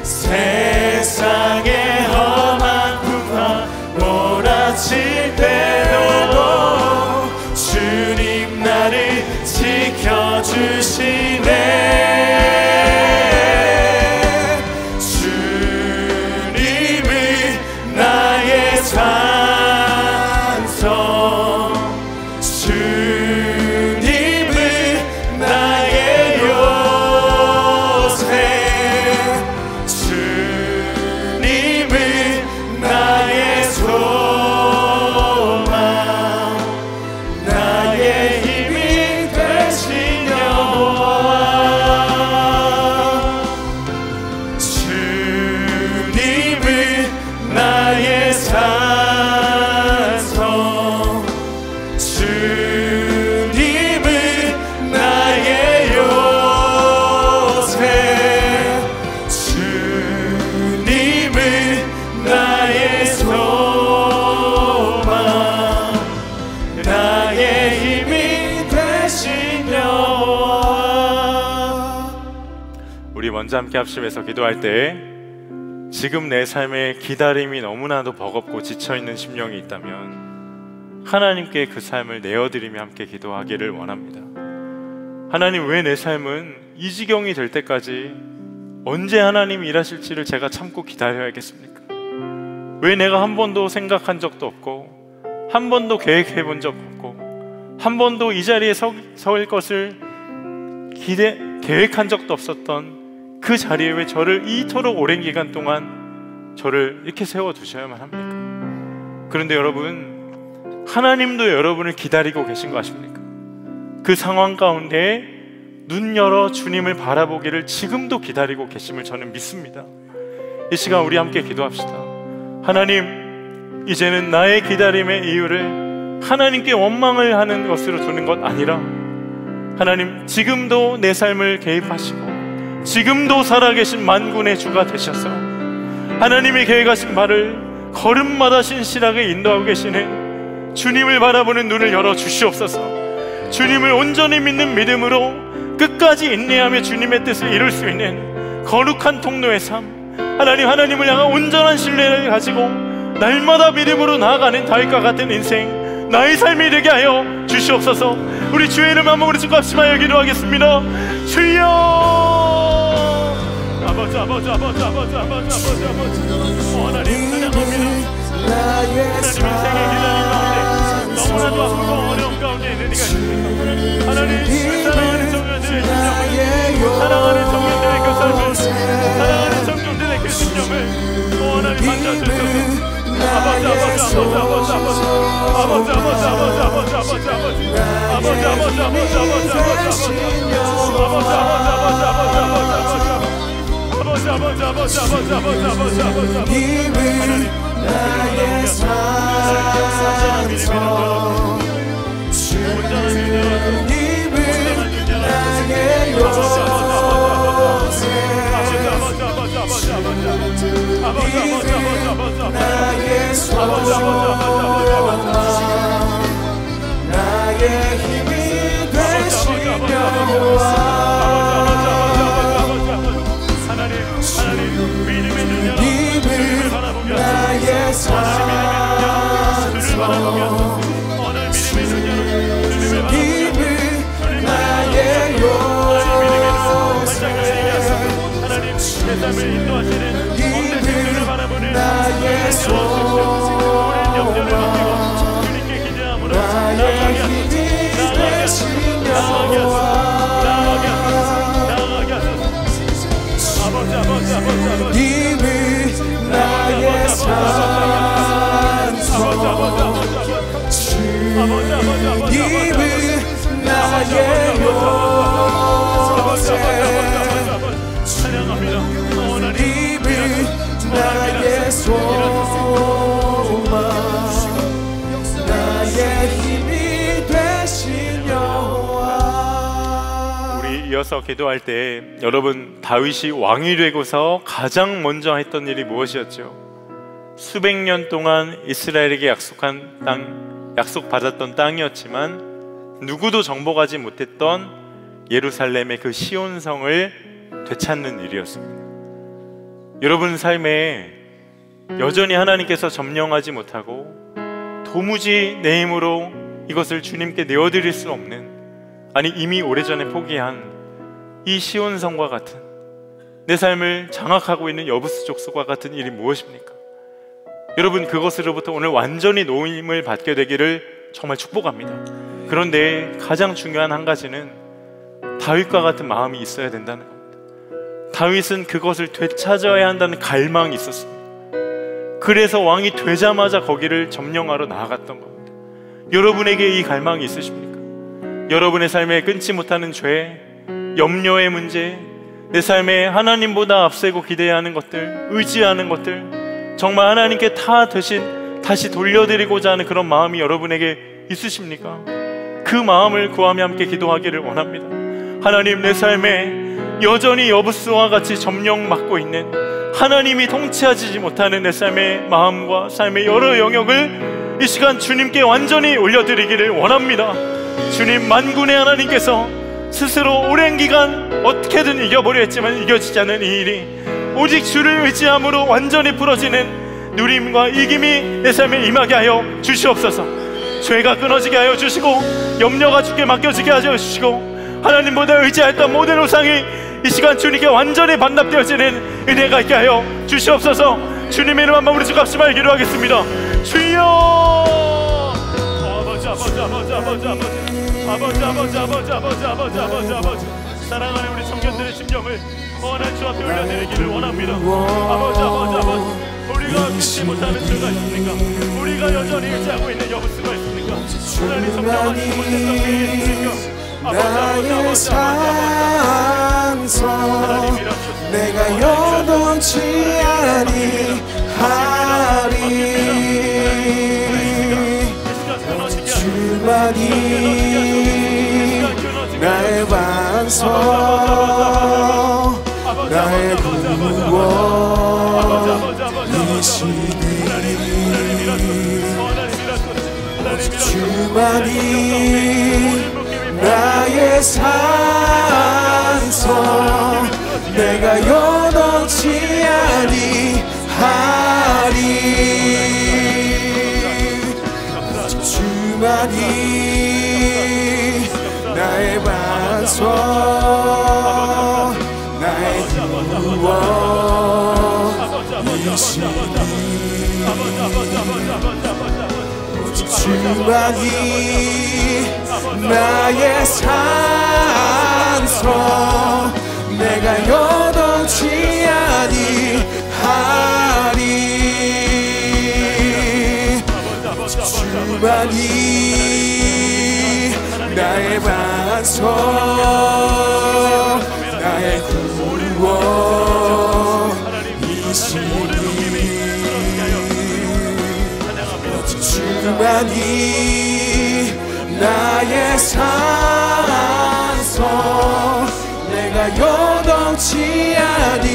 세상의 험한 풍파 몰아칠 때도 주님 나를 지켜주시네. 주님은 나의 산성, 주님은 나의 요새, 주님은 나의 소망, 나의 힘이 되신 여호와. 주님은 나의 산성, 주님은 나의 요새, 주님은 나의 소망, 나의 힘이 되신 여호와. 우리 먼저 함께 합심해서 기도할 때 지금 내 삶에 기다림이 너무나도 버겁고 지쳐있는 심령이 있다면 하나님께 그 삶을 내어드리며 함께 기도하기를 원합니다. 하나님, 왜 내 삶은 이 지경이 될 때까지 언제 하나님이 일하실지를 제가 참고 기다려야겠습니까? 왜 내가 한 번도 생각한 적도 없고 한 번도 계획해 본 적 없고 한 번도 이 자리에 설 것을 계획한 적도 없었던 그 자리에 왜 저를 이토록 오랜 기간 동안 저를 이렇게 세워두셔야만 합니까? 그런데 여러분, 하나님도 여러분을 기다리고 계신 거 아십니까? 그 상황 가운데 눈 열어 주님을 바라보기를 지금도 기다리고 계심을 저는 믿습니다. 이 시간 우리 함께 기도합시다. 하나님, 이제는 나의 기다림의 이유를 하나님께 원망을 하는 것으로 두는 것 아니라 하나님, 지금도 내 삶을 개입하시고 지금도 살아계신 만군의 주가 되셔서 하나님이 계획하신 바를 걸음마다 신실하게 인도하고 계시는 주님을 바라보는 눈을 열어 주시옵소서. 주님을 온전히 믿는 믿음으로 끝까지 인내하며 주님의 뜻을 이룰 수 있는 거룩한 통로의 삶, 하나님을 향한 온전한 신뢰를 가지고 날마다 믿음으로 나아가는 다윗과 같은 인생, 나의 삶이 되게 하여 주시옵소서. 우리 주의 이름 한번 우리 주 값심하여 기도하겠습니다. 주여, 아버지 하나님 찬양합니다. 하나님 인생의 기다림 가운데 너무나도 아프고 어려운 가운데 있는 이가 있습니다. 하나님, 사랑하는 청년들의 심령을, 사랑하는 청년들의 그 삶을, 사랑하는 청년들의 그 심령을 하나님 만져주소서. 나의 산소 주님을 나의 요새 나의 소망 나의 힘이 되신 여호와 나의 산소 주님을 나의 요새 나의 소망 나의 힘이 되신 여호와 주님을 나의 산소 주님을 나의 요새 주님을 나의 소망 나의 힘이 되신 여호와. 우리 이어서 기도할 때 여러분, 다윗이 왕이 되고서 가장 먼저 했던 일이 무엇이었죠? 수백 년 동안 이스라엘에게 약속받았던 땅이었지만 누구도 정복하지 못했던 예루살렘의 그 시온성을 되찾는 일이었습니다. 여러분 삶에 여전히 하나님께서 점령하지 못하고 도무지 내 힘으로 이것을 주님께 내어드릴 수 없는, 아니 이미 오래전에 포기한 이 시온성과 같은, 내 삶을 장악하고 있는 여부스 족속과 같은 일이 무엇입니까? 여러분, 그것으로부터 오늘 완전히 노임을 받게 되기를 정말 축복합니다. 그런데 가장 중요한 한 가지는 다윗과 같은 마음이 있어야 된다는 겁니다. 다윗은 그것을 되찾아야 한다는 갈망이 있었습니다. 그래서 왕이 되자마자 거기를 점령하러 나아갔던 겁니다. 여러분에게 이 갈망이 있으십니까? 여러분의 삶에 끊지 못하는 죄, 염려의 문제, 내 삶에 하나님보다 앞세고 기대해야 하는 것들, 의지하는 것들, 정말 하나님께 다시 돌려드리고자 하는 그런 마음이 여러분에게 있으십니까? 그 마음을 구하며 함께 기도하기를 원합니다. 하나님, 내 삶에 여전히 여부스와 같이 점령받고 있는, 하나님이 통치하지 못하는 내 삶의 마음과 삶의 여러 영역을 이 시간 주님께 완전히 올려드리기를 원합니다. 주님, 만군의 하나님께서 스스로 오랜 기간 어떻게든 이겨보려 했지만 이겨지지 않은 이 일이 오직 주를 의지함으로 완전히 풀어지는 누림과 이김이 내 삶에 임하게 하여 주시옵소서. 죄가 끊어지게 하여 주시고 염려가 주께 맡겨지게 하여 주시고 하나님보다 의지했던 모든 우상이 이 시간 주님께 완전히 반납되어지는 은혜가 있게 하여 주시옵소서. 주님의 이름 한번 우리 주 값심하여 기도하겠습니다. 주여, 아버지, 사랑하는 우리 청년들의 심령을 원한 주 앞에 올려드리기를 원합니다. 아버지, 우리가 믿지 못하는 죄가 있습니까? 우리가 여전히 의지하고 있는 여부수가 있습니까? 하나님 성령하지 못했던 죄가 있습니까? 나의 산소 내가 여동치 아니하리 주만이 나의 반성 나의 구원이시니 오직 주만이 나의 산성 내가 요동치 아니하리 오직 주만이 나의 반성 나의 구원이시니 오직 주만이 나의 산성 내가 요동치 아니하리 오직 주만이 나의 반성 나의 구원이시니 오직 주만이 나의 산성 내가 요동치 아니하리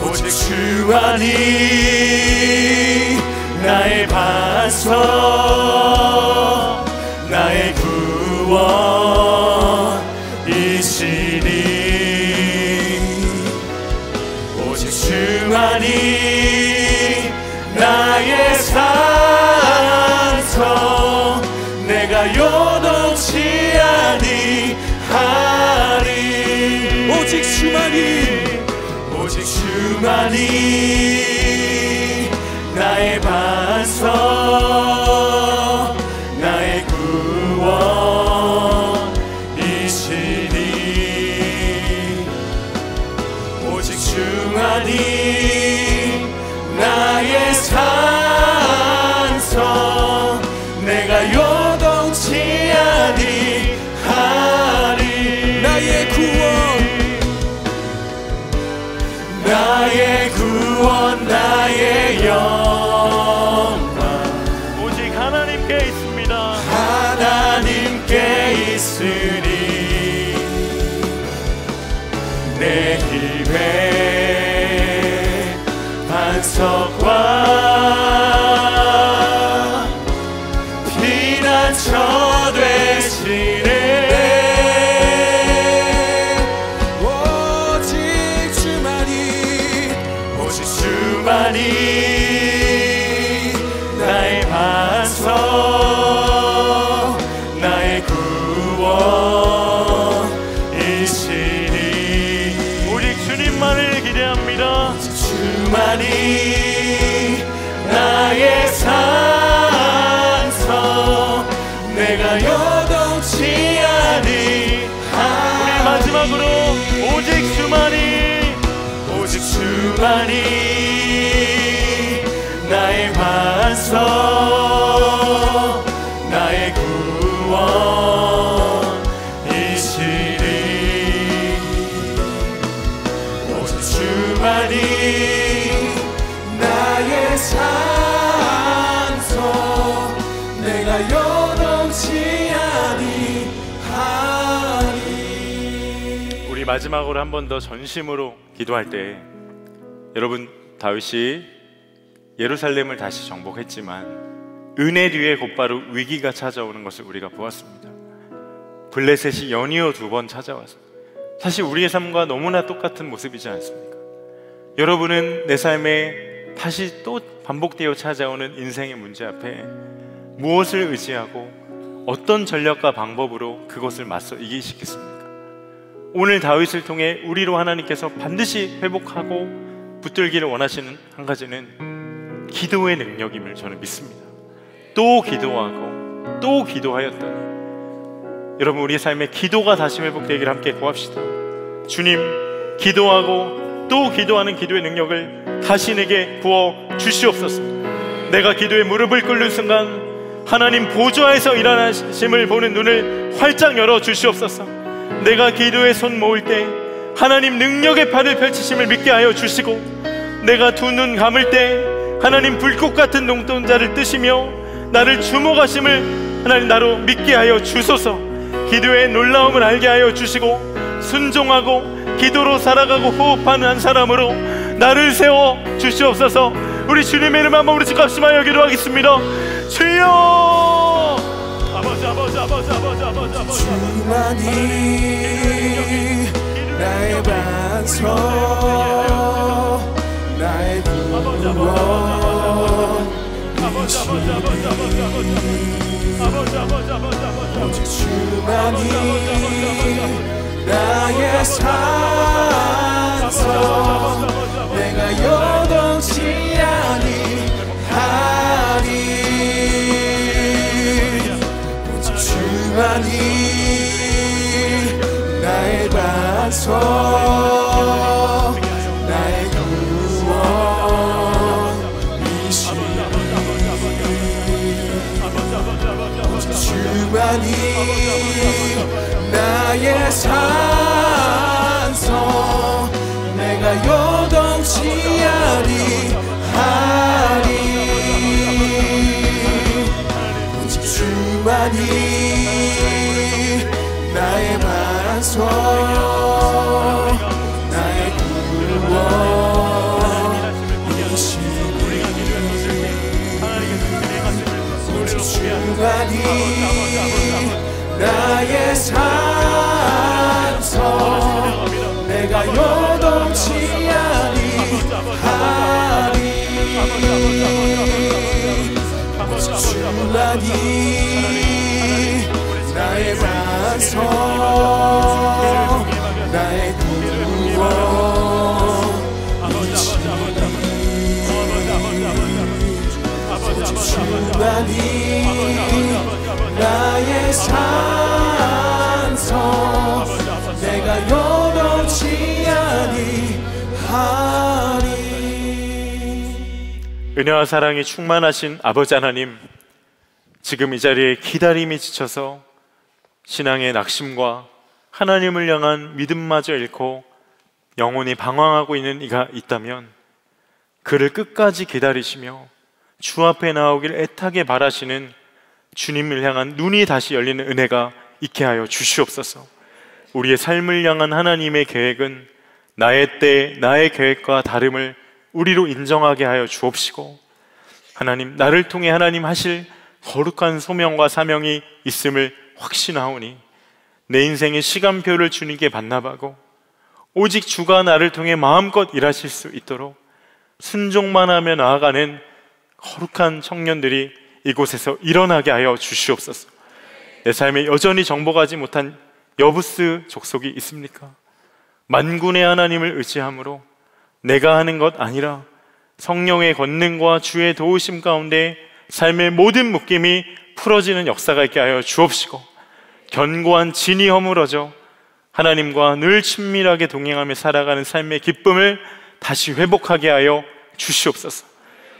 오직 주만이 나의 반성 나의 구원이시니 오직 주만이 나의 산성 내가 요동치 아니하리 오직 주만이 나의 반성 나의 구원이시니 오직 주만이 나의 산성 내가 요동치 아니하리 나의 구원 나의 영광 오직 하나님께 있습니다. 하나님께 있으니 내 힘의 반석과 피난처 되시네 주만이 나의 반성 나의 구원이시니 오직 주님만을 기대합니다. 주만이 나의 산성 내가 요동치 아니하리 우리 마지막으로 오직 주만이 나의 반성 나의 구원이시니 오직 주만이 나의 산성 내가 요동치 아니하리 우리 마지막으로 한 번 더 전심으로 기도할 때 여러분 다윗이 예루살렘을 다시 정복했지만 은혜 뒤에 곧바로 위기가 찾아오는 것을 우리가 보았습니다. 블레셋이 연이어 2번 찾아와서 사실 우리의 삶과 너무나 똑같은 모습이지 않습니까? 여러분은 내 삶에 다시 또 반복되어 찾아오는 인생의 문제 앞에 무엇을 의지하고 어떤 전략과 방법으로 그것을 맞서 이기시겠습니까? 오늘 다윗을 통해 우리로 하나님께서 반드시 회복하고 붙들기를 원하시는 한 가지는 기도의 능력임을 저는 믿습니다. 또 기도하고 또 기도하였더니 여러분 우리의 삶에 기도가 다시 회복되기를 함께 구합시다. 주님, 기도하고 또 기도하는 기도의 능력을 다시 내게 부어 주시옵소서. 내가 기도에 무릎을 꿇는 순간 하나님 보좌에서 일어나심을 보는 눈을 활짝 열어 주시옵소서. 내가 기도에 손 모을 때 하나님 능력의 팔을 펼치심을 믿게 하여 주시고, 내가 두 눈 감을 때 하나님 불꽃 같은 눈동자를 뜨시며 나를 주목하심을 하나님 나로 믿게 하여 주소서. 기도의 놀라움을 알게 하여 주시고 순종하고 기도로 살아가고 호흡하는 한 사람으로 나를 세워 주시옵소서. 우리 주님의 이름 한번 우리 집값심하여 기도하겠습니다. 주여! 아버지 아버지 아버지 아버지 아버지 아버지 주만이 나의 반석 나의 구원 오직 주만이 나의 산성 내가 요동치 아니하리 오직 주만이 나의 반석 나의 구원이시니 오직 주만이 나의 산성 내가 요동치 아니하리 오직 주만이 나의 반석 나의 구원이시니 오직 주만이 나의 산성 내가 요동치 아니하리 오직 주만이 나의 반석 나의 구원이시니 오직 주만이 나의 산성 내가 요동치 아니하리. 은혜와 사랑이 충만하신 아버지 하나님, 지금 이 자리에 기다림이 지쳐서 신앙의 낙심과 하나님을 향한 믿음마저 잃고 영혼이 방황하고 있는 이가 있다면 그를 끝까지 기다리시며 주 앞에 나오길 애타게 바라시는 주님을 향한 눈이 다시 열리는 은혜가 있게 하여 주시옵소서. 우리의 삶을 향한 하나님의 계획은 나의 때 나의 계획과 다름을 우리로 인정하게 하여 주옵시고, 하나님, 나를 통해 하나님 하실 거룩한 소명과 사명이 있음을 확신하오니 내 인생의 시간표를 주님께 반납하고 오직 주가 나를 통해 마음껏 일하실 수 있도록 순종만 하며 나아가는 거룩한 청년들이 이곳에서 일어나게 하여 주시옵소서. 내 삶에 여전히 정복하지 못한 여부스 족속이 있습니까? 만군의 하나님을 의지함으로 내가 하는 것 아니라 성령의 권능과 주의 도우심 가운데 삶의 모든 묶임이 풀어지는 역사가 있게 하여 주옵시고, 견고한 진이 허물어져 하나님과 늘 친밀하게 동행하며 살아가는 삶의 기쁨을 다시 회복하게 하여 주시옵소서.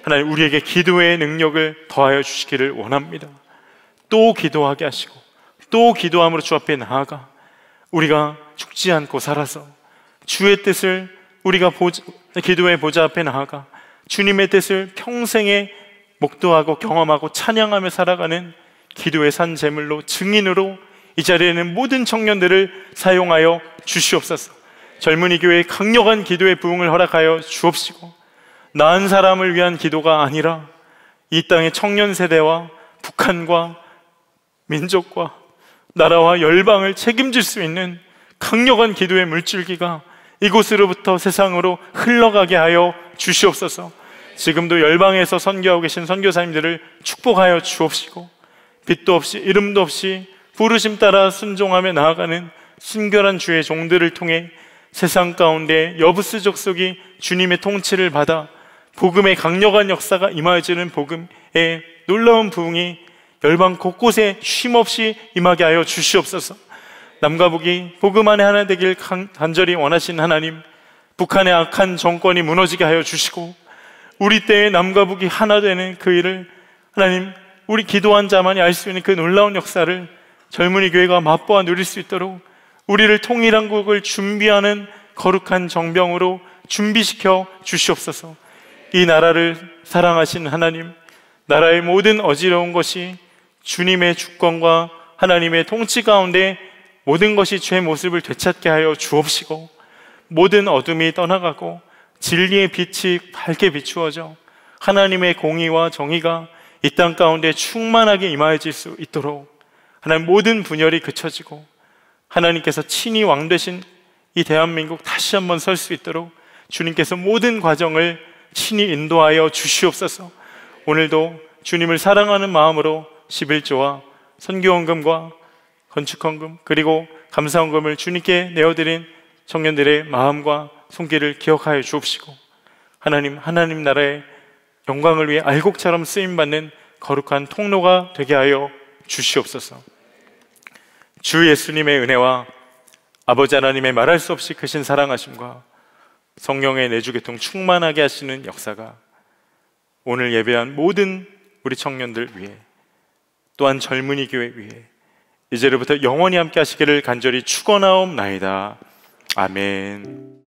하나님, 우리에게 기도의 능력을 더하여 주시기를 원합니다. 또 기도하게 하시고 또 기도함으로 주 앞에 나아가 우리가 죽지 않고 살아서 주의 뜻을 우리가 기도의 보좌 앞에 나아가 주님의 뜻을 평생에 목도하고 경험하고 찬양하며 살아가는 기도의 산 제물로, 증인으로 이 자리에는 모든 청년들을 사용하여 주시옵소서. 젊은이 교회의 강력한 기도의 부흥을 허락하여 주옵시고, 나은 사람을 위한 기도가 아니라 이 땅의 청년 세대와 북한과 민족과 나라와 열방을 책임질 수 있는 강력한 기도의 물줄기가 이곳으로부터 세상으로 흘러가게 하여 주시옵소서. 지금도 열방에서 선교하고 계신 선교사님들을 축복하여 주옵시고, 빛도 없이 이름도 없이 부르심 따라 순종하며 나아가는 순결한 주의 종들을 통해 세상 가운데 여부스 족속이 주님의 통치를 받아 복음의 강력한 역사가 임하여지는 복음의 놀라운 부흥이 열방 곳곳에 쉼없이 임하게 하여 주시옵소서. 남과 북이 복음 안에 하나 되길 간절히 원하신 하나님, 북한의 악한 정권이 무너지게 하여 주시고 우리 때의 남과 북이 하나 되는 그 일을 하나님, 우리 기도한 자만이 알 수 있는 그 놀라운 역사를 젊은이 교회가 맛보아 누릴 수 있도록 우리를 통일한 국을 준비하는 거룩한 정병으로 준비시켜 주시옵소서. 이 나라를 사랑하신 하나님, 나라의 모든 어지러운 것이 주님의 주권과 하나님의 통치 가운데 모든 것이 주의 모습을 되찾게 하여 주옵시고, 모든 어둠이 떠나가고 진리의 빛이 밝게 비추어져 하나님의 공의와 정의가 이 땅 가운데 충만하게 임하여질 수 있도록 하나님, 모든 분열이 그쳐지고 하나님께서 친히 왕 되신 이 대한민국 다시 한번 설 수 있도록 주님께서 모든 과정을 친히 인도하여 주시옵소서. 오늘도 주님을 사랑하는 마음으로 11조와 선교헌금과 건축헌금 그리고 감사헌금을 주님께 내어드린 청년들의 마음과 손길을 기억하여 주옵시고, 하나님 나라의 영광을 위해 알곡처럼 쓰임받는 거룩한 통로가 되게 하여 주시옵소서. 주 예수님의 은혜와 아버지 하나님의 말할 수 없이 크신 사랑하심과 성령의 내주교통 충만하게 하시는 역사가 오늘 예배한 모든 우리 청년들 위해, 또한 젊은이 교회 위해 이제로부터 영원히 함께 하시기를 간절히 축원하옵나이다. 아멘.